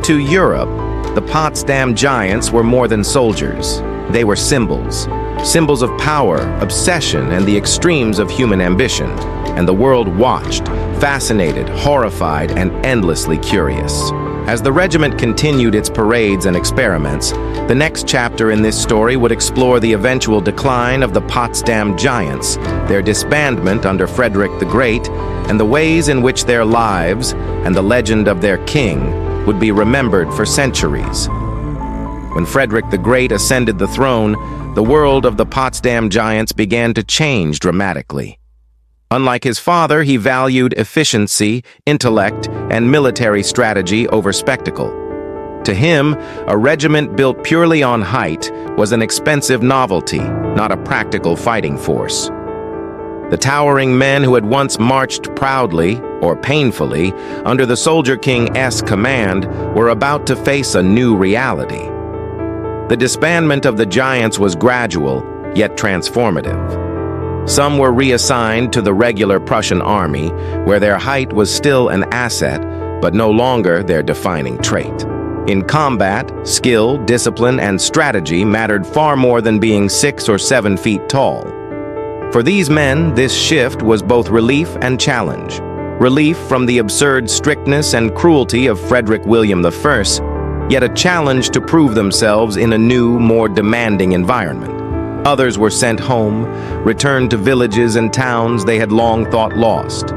Speaker 1: To Europe, the Potsdam Giants were more than soldiers. They were symbols. Symbols of power, obsession, and the extremes of human ambition. And the world watched, fascinated, horrified, and endlessly curious. As the regiment continued its parades and experiments, the next chapter in this story would explore the eventual decline of the Potsdam Giants, their disbandment under Frederick the Great, and the ways in which their lives and the legend of their king would be remembered for centuries. When Frederick the Great ascended the throne, the world of the Potsdam Giants began to change dramatically. Unlike his father, he valued efficiency, intellect, and military strategy over spectacle. To him, a regiment built purely on height was an expensive novelty, not a practical fighting force. The towering men who had once marched proudly, or painfully, under the Soldier King's command were about to face a new reality. The disbandment of the Giants was gradual, yet transformative. Some were reassigned to the regular Prussian army, where their height was still an asset, but no longer their defining trait. In combat, skill, discipline, and strategy mattered far more than being 6 or 7 feet tall. For these men, this shift was both relief and challenge. Relief from the absurd strictness and cruelty of Frederick William I, yet a challenge to prove themselves in a new, more demanding environment. Others were sent home, returned to villages and towns they had long thought lost.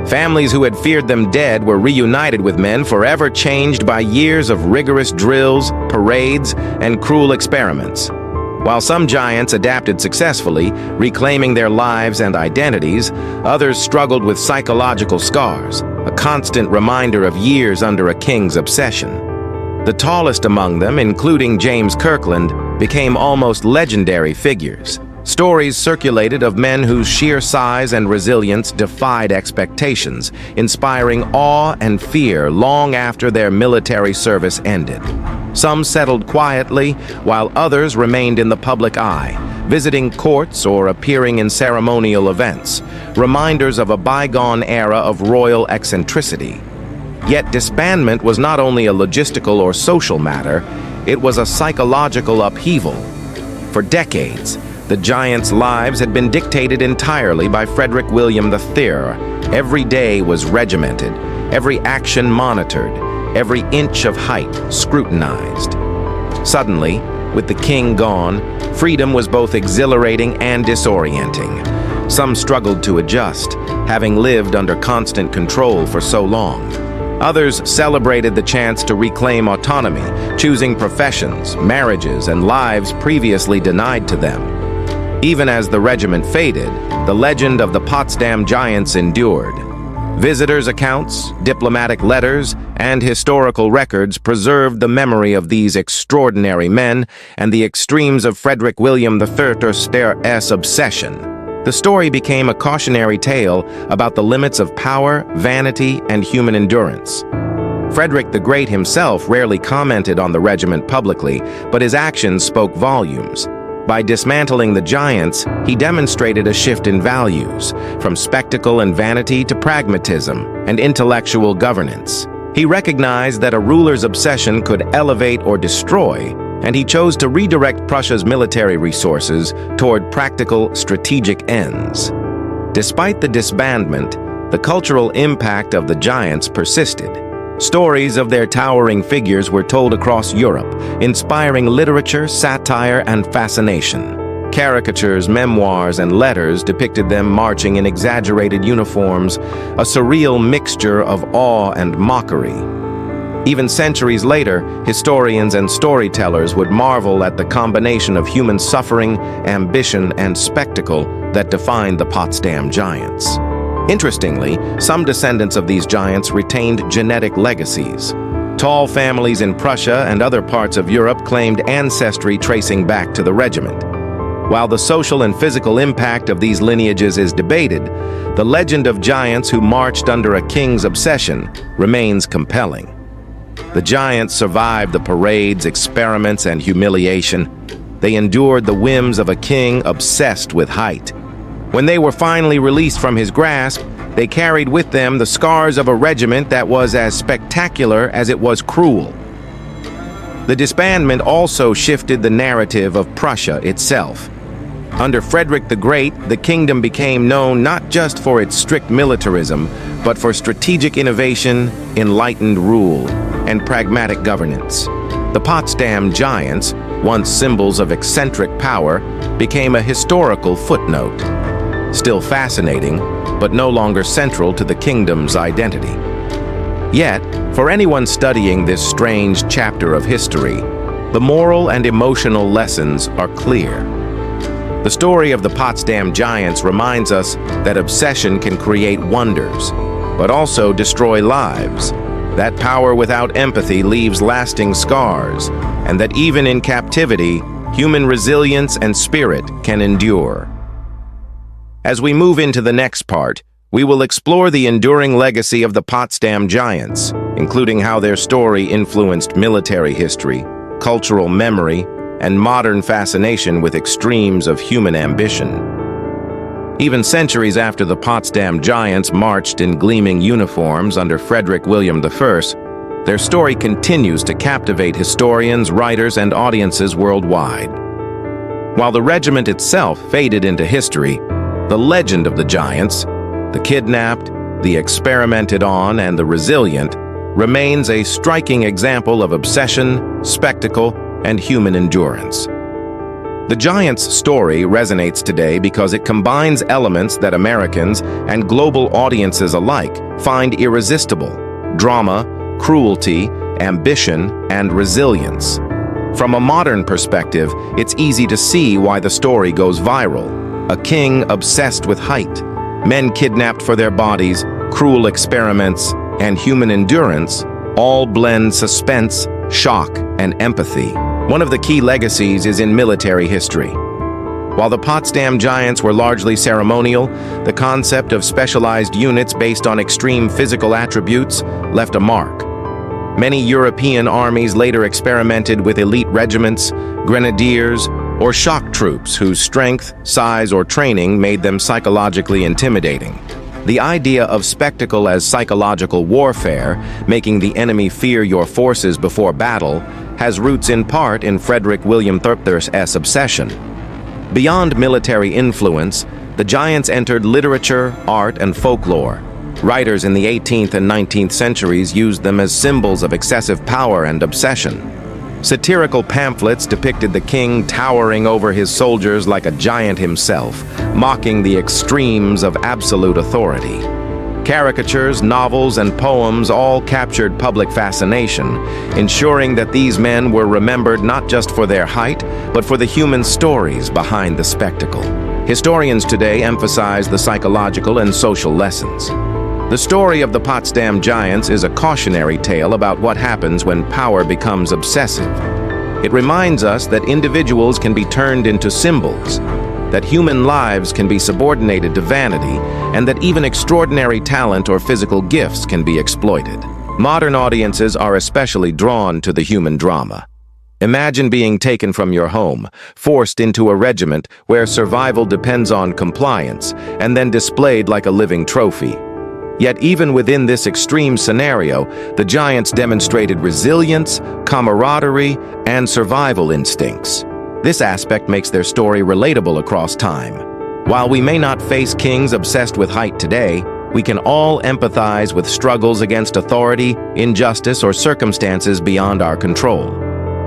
Speaker 1: Families who had feared them dead were reunited with men forever changed by years of rigorous drills, parades, and cruel experiments. While some giants adapted successfully, reclaiming their lives and identities, others struggled with psychological scars, a constant reminder of years under a king's obsession. The tallest among them, including James Kirkland, became almost legendary figures. Stories circulated of men whose sheer size and resilience defied expectations, inspiring awe and fear long after their military service ended. Some settled quietly, while others remained in the public eye, visiting courts or appearing in ceremonial events, reminders of a bygone era of royal eccentricity. Yet disbandment was not only a logistical or social matter, it was a psychological upheaval. For decades, the Giants' lives had been dictated entirely by Frederick William III. Every day was regimented, every action monitored, every inch of height scrutinized. Suddenly, with the king gone, freedom was both exhilarating and disorienting. Some struggled to adjust, having lived under constant control for so long. Others celebrated the chance to reclaim autonomy, choosing professions, marriages, and lives previously denied to them. Even as the regiment faded, the legend of the Potsdam Giants endured. Visitors' accounts, diplomatic letters, and historical records preserved the memory of these extraordinary men and the extremes of Frederick William III's obsession. The story became a cautionary tale about the limits of power, vanity, and human endurance. Frederick the Great himself rarely commented on the regiment publicly, but his actions spoke volumes. By dismantling the Giants, he demonstrated a shift in values, from spectacle and vanity to pragmatism and intellectual governance. He recognized that a ruler's obsession could elevate or destroy, and he chose to redirect Prussia's military resources toward practical, strategic ends. Despite the disbandment, the cultural impact of the Giants persisted. Stories of their towering figures were told across Europe, inspiring literature, satire, and fascination. Caricatures, memoirs, and letters depicted them marching in exaggerated uniforms, a surreal mixture of awe and mockery. Even centuries later, historians and storytellers would marvel at the combination of human suffering, ambition, and spectacle that defined the Potsdam Giants. Interestingly, some descendants of these giants retained genetic legacies. Tall families in Prussia and other parts of Europe claimed ancestry tracing back to the regiment. While the social and physical impact of these lineages is debated, the legend of giants who marched under a king's obsession remains compelling. The Giants survived the parades, experiments, and humiliation. They endured the whims of a king obsessed with height. When they were finally released from his grasp, they carried with them the scars of a regiment that was as spectacular as it was cruel. The disbandment also shifted the narrative of Prussia itself. Under Frederick the Great, the kingdom became known not just for its strict militarism, but for strategic innovation, enlightened rule, and pragmatic governance. The Potsdam Giants, once symbols of eccentric power, became a historical footnote. Still fascinating, but no longer central to the kingdom's identity. Yet, for anyone studying this strange chapter of history, the moral and emotional lessons are clear. The story of the Potsdam Giants reminds us that obsession can create wonders, but also destroy lives, that power without empathy leaves lasting scars, and that even in captivity, human resilience and spirit can endure. As we move into the next part, we will explore the enduring legacy of the Potsdam Giants, including how their story influenced military history, cultural memory, and modern fascination with extremes of human ambition. Even centuries after the Potsdam Giants marched in gleaming uniforms under Frederick William I, their story continues to captivate historians, writers, and audiences worldwide. While the regiment itself faded into history, the legend of the Giants, the kidnapped, the experimented on, and the resilient, remains a striking example of obsession, spectacle, and human endurance. The Giants' story resonates today because it combines elements that Americans and global audiences alike find irresistible: drama, cruelty, ambition, and resilience. From a modern perspective, it's easy to see why the story goes viral. A king obsessed with height, men kidnapped for their bodies, cruel experiments, and human endurance all blend suspense, shock, and empathy. One of the key legacies is in military history. While the Potsdam Giants were largely ceremonial, the concept of specialized units based on extreme physical attributes left a mark. Many European armies later experimented with elite regiments, grenadiers, or shock troops whose strength, size, or training made them psychologically intimidating. The idea of spectacle as psychological warfare, making the enemy fear your forces before battle, has roots in part in Frederick William III's obsession. Beyond military influence, the Giants entered literature, art, and folklore. Writers in the 18th and 19th centuries used them as symbols of excessive power and obsession. Satirical pamphlets depicted the king towering over his soldiers like a giant himself, mocking the extremes of absolute authority. Caricatures, novels, and poems all captured public fascination, ensuring that these men were remembered not just for their height, but for the human stories behind the spectacle. Historians today emphasize the psychological and social lessons. The story of the Potsdam Giants is a cautionary tale about what happens when power becomes obsessive. It reminds us that individuals can be turned into symbols, that human lives can be subordinated to vanity, and that even extraordinary talent or physical gifts can be exploited. Modern audiences are especially drawn to the human drama. Imagine being taken from your home, forced into a regiment where survival depends on compliance, and then displayed like a living trophy. Yet even within this extreme scenario, the Giants demonstrated resilience, camaraderie, and survival instincts. This aspect makes their story relatable across time. While we may not face kings obsessed with height today, we can all empathize with struggles against authority, injustice, or circumstances beyond our control.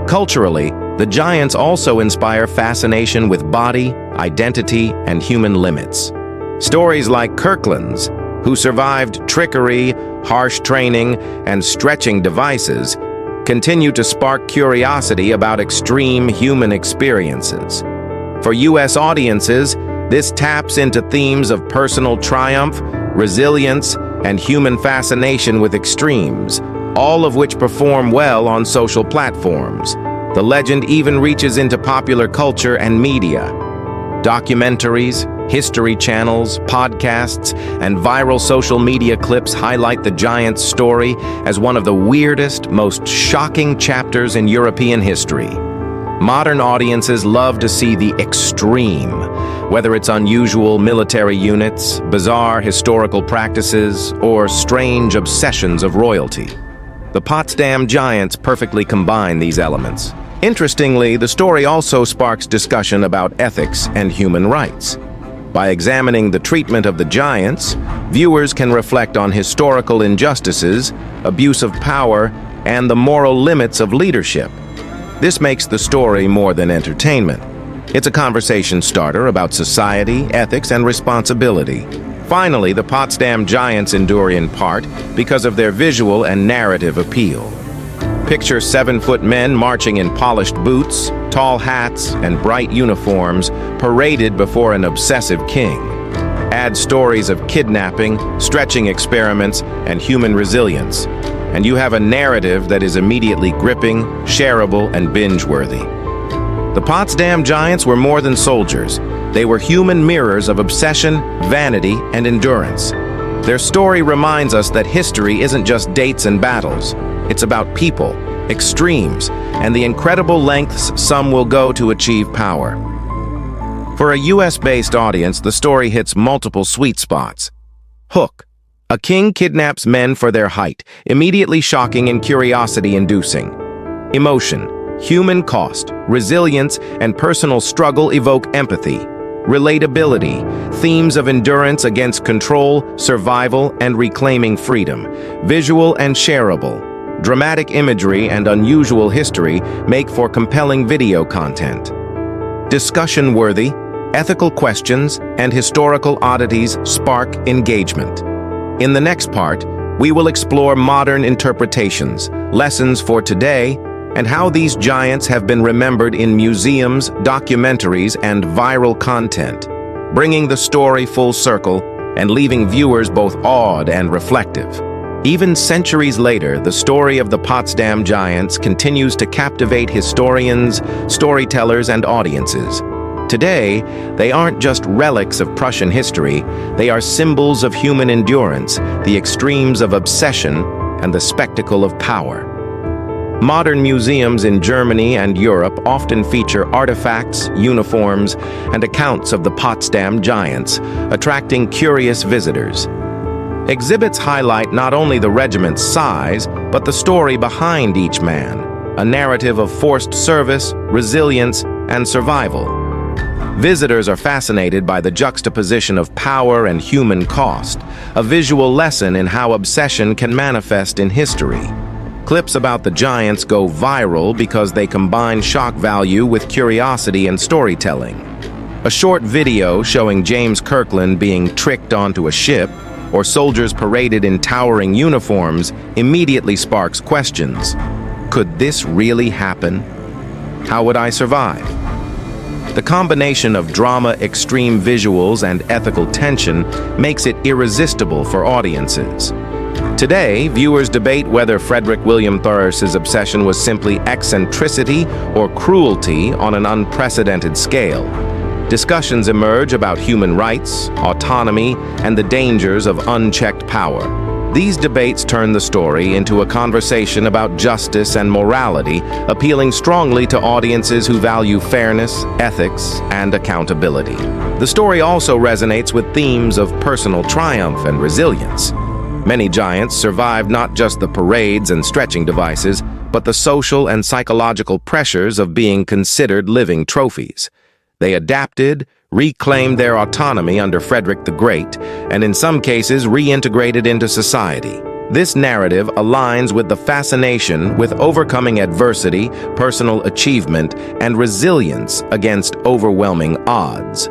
Speaker 1: Culturally, the Giants also inspire fascination with body, identity, and human limits. Stories like Kirkland's, who survived trickery, harsh training, and stretching devices, continue to spark curiosity about extreme human experiences. For U.S. audiences, this taps into themes of personal triumph, resilience, and human fascination with extremes, all of which perform well on social platforms. The legend even reaches into popular culture and media. Documentaries, history channels, podcasts, and viral social media clips highlight the Giants' story as one of the weirdest, most shocking chapters in European history. Modern audiences love to see the extreme, whether it's unusual military units, bizarre historical practices, or strange obsessions of royalty. The Potsdam Giants perfectly combine these elements. Interestingly, the story also sparks discussion about ethics and human rights. By examining the treatment of the Giants, viewers can reflect on historical injustices, abuse of power, and the moral limits of leadership. This makes the story more than entertainment. It's a conversation starter about society, ethics, and responsibility. Finally, the Potsdam Giants endure in part because of their visual and narrative appeal. Picture 7-foot men marching in polished boots, tall hats, and bright uniforms, paraded before an obsessive king. Add stories of kidnapping, stretching experiments, and human resilience, and you have a narrative that is immediately gripping, shareable, and binge-worthy. The Potsdam Giants were more than soldiers. They were human mirrors of obsession, vanity, and endurance. Their story reminds us that history isn't just dates and battles. It's about people, extremes, and the incredible lengths some will go to achieve power. For a US-based audience, the story hits multiple sweet spots. Hook. A king kidnaps men for their height, immediately shocking and curiosity-inducing. Emotion. Human cost, resilience, and personal struggle evoke empathy. Relatability. Themes of endurance against control, survival, and reclaiming freedom. Visual and shareable. Dramatic imagery and unusual history make for compelling video content. Discussion-worthy. Ethical questions and historical oddities spark engagement. In the next part, we will explore modern interpretations, lessons for today, and how these giants have been remembered in museums, documentaries, and viral content, bringing the story full circle and leaving viewers both awed and reflective. Even centuries later, the story of the Potsdam Giants continues to captivate historians, storytellers, and audiences. Today, they aren't just relics of Prussian history, they are symbols of human endurance, the extremes of obsession, and the spectacle of power. Modern museums in Germany and Europe often feature artifacts, uniforms, and accounts of the Potsdam Giants, attracting curious visitors. Exhibits highlight not only the regiment's size, but the story behind each man, a narrative of forced service, resilience, and survival. Visitors are fascinated by the juxtaposition of power and human cost, a visual lesson in how obsession can manifest in history. Clips about the Giants go viral because they combine shock value with curiosity and storytelling. A short video showing James Kirkland being tricked onto a ship, or soldiers paraded in towering uniforms, immediately sparks questions. Could this really happen? How would I survive? The combination of drama, extreme visuals, and ethical tension makes it irresistible for audiences. Today, viewers debate whether Frederick William Thoreau's obsession was simply eccentricity or cruelty on an unprecedented scale. Discussions emerge about human rights, autonomy, and the dangers of unchecked power. These debates turn the story into a conversation about justice and morality, appealing strongly to audiences who value fairness, ethics, and accountability. The story also resonates with themes of personal triumph and resilience. Many giants survived not just the parades and stretching devices, but the social and psychological pressures of being considered living trophies. They adapted, reclaimed their autonomy under Frederick the Great, and in some cases reintegrated into society. This narrative aligns with the fascination with overcoming adversity, personal achievement, and resilience against overwhelming odds.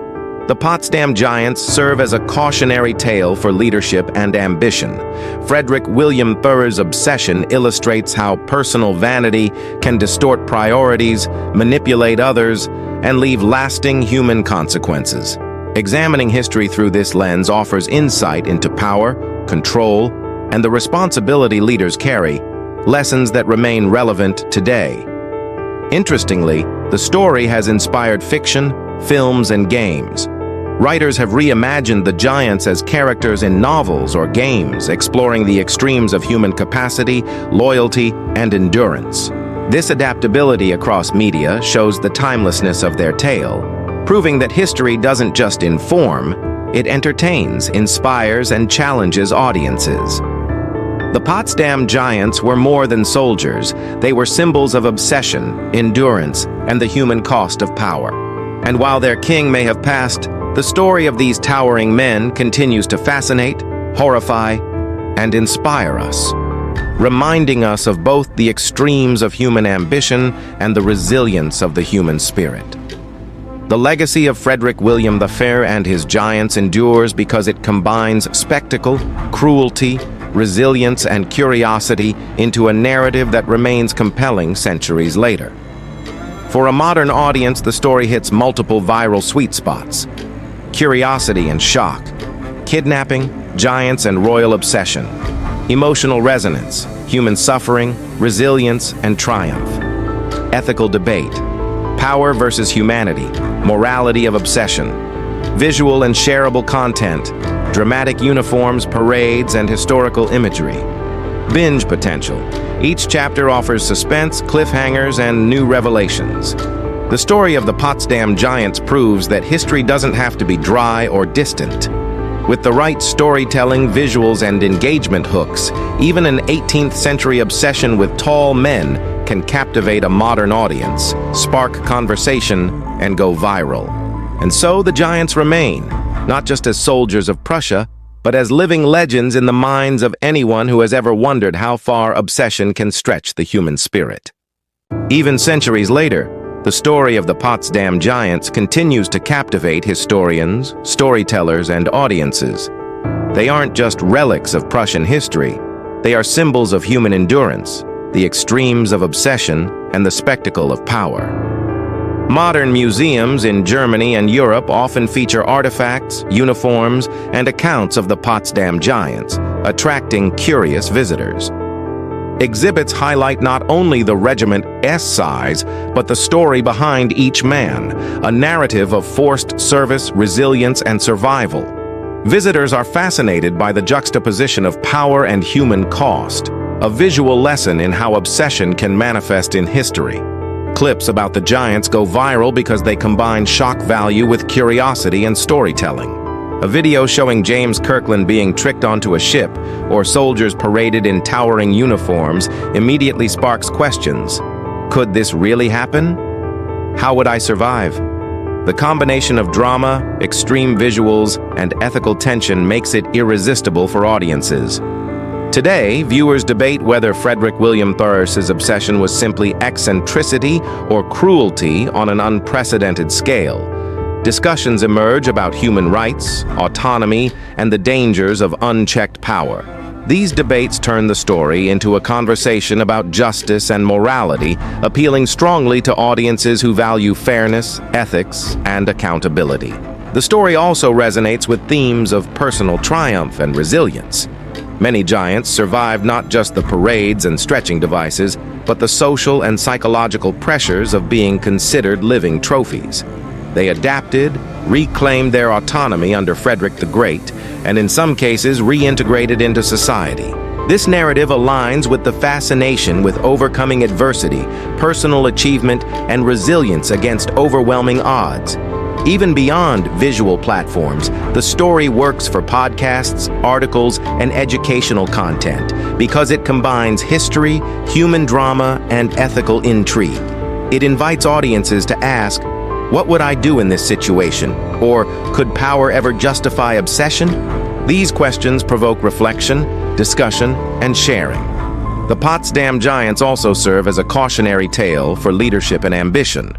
Speaker 1: The Potsdam Giants serve as a cautionary tale for leadership and ambition. Frederick William Thoreau's obsession illustrates how personal vanity can distort priorities, manipulate others, and leave lasting human consequences. Examining history through this lens offers insight into power, control, and the responsibility leaders carry, lessons that remain relevant today. Interestingly, the story has inspired fiction, films, and games. Writers have reimagined the Giants as characters in novels or games, exploring the extremes of human capacity, loyalty, and endurance. This adaptability across media shows the timelessness of their tale, proving that history doesn't just inform, it entertains, inspires, and challenges audiences. The Potsdam Giants were more than soldiers. They were symbols of obsession, endurance, and the human cost of power. And while their king may have passed, the story of these towering men continues to fascinate, horrify, and inspire us, reminding us of both the extremes of human ambition and the resilience of the human spirit. The legacy of Frederick William the Fair and his giants endures because it combines spectacle, cruelty, resilience, and curiosity into a narrative that remains compelling centuries later. For a modern audience, the story hits multiple viral sweet spots: curiosity and shock, kidnapping, giants and royal obsession, emotional resonance, human suffering, resilience, and triumph. Ethical debate. Power versus humanity, morality of obsession. Visual and shareable content, dramatic uniforms, parades, and historical imagery. Binge potential. Each chapter offers suspense, cliffhangers, and new revelations. The story of the Potsdam Giants proves that history doesn't have to be dry or distant. With the right storytelling, visuals, and engagement hooks, even an 18th century obsession with tall men can captivate a modern audience, spark conversation, and go viral. And so the Giants remain, not just as soldiers of Prussia, but as living legends in the minds of anyone who has ever wondered how far obsession can stretch the human spirit. Even centuries later, the story of the Potsdam Giants continues to captivate historians, storytellers, and audiences. They aren't just relics of Prussian history, they are symbols of human endurance, the extremes of obsession, and the spectacle of power. Modern museums in Germany and Europe often feature artifacts, uniforms, and accounts of the Potsdam Giants, attracting curious visitors. Exhibits highlight not only the regiment S size, but the story behind each man, a narrative of forced service, resilience, and survival. Visitors are fascinated by the juxtaposition of power and human cost, a visual lesson in how obsession can manifest in history. Clips about the Giants go viral because they combine shock value with curiosity and storytelling. A video showing James Kirkland being tricked onto a ship or soldiers paraded in towering uniforms immediately sparks questions. Could this really happen? How would I survive? The combination of drama, extreme visuals, and ethical tension makes it irresistible for audiences. Today, viewers debate whether Frederick William Thoreau's obsession was simply eccentricity or cruelty on an unprecedented scale. Discussions emerge about human rights, autonomy, and the dangers of unchecked power. These debates turn the story into a conversation about justice and morality, appealing strongly to audiences who value fairness, ethics, and accountability. The story also resonates with themes of personal triumph and resilience. Many giants survived not just the parades and stretching devices, but the social and psychological pressures of being considered living trophies. They adapted, reclaimed their autonomy under Frederick the Great, and in some cases reintegrated into society. This narrative aligns with the fascination with overcoming adversity, personal achievement, and resilience against overwhelming odds. Even beyond visual platforms, the story works for podcasts, articles, and educational content because it combines history, human drama, and ethical intrigue. It invites audiences to ask, what would I do in this situation? Or could power ever justify obsession? These questions provoke reflection, discussion, and sharing. The Potsdam Giants also serve as a cautionary tale for leadership and ambition.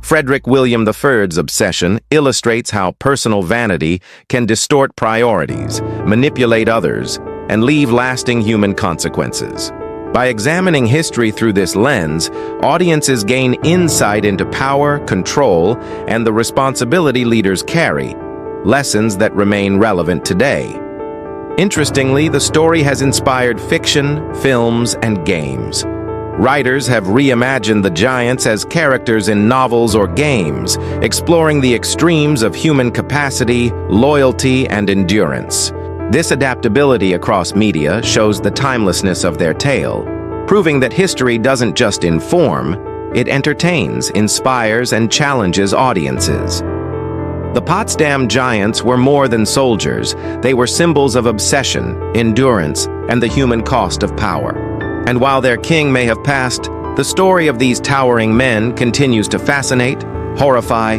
Speaker 1: Frederick William III's obsession illustrates how personal vanity can distort priorities, manipulate others, and leave lasting human consequences. By examining history through this lens, audiences gain insight into power, control, and the responsibility leaders carry, lessons that remain relevant today. Interestingly, the story has inspired fiction, films, and games. Writers have reimagined the Giants as characters in novels or games, exploring the extremes of human capacity, loyalty, and endurance. This adaptability across media shows the timelessness of their tale, proving that history doesn't just inform, it entertains, inspires, and challenges audiences. The Potsdam Giants were more than soldiers. They were symbols of obsession, endurance, and the human cost of power. And while their king may have passed, the story of these towering men continues to fascinate, horrify,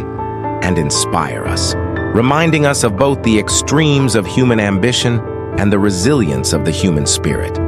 Speaker 1: and inspire us, reminding us of both the extremes of human ambition and the resilience of the human spirit.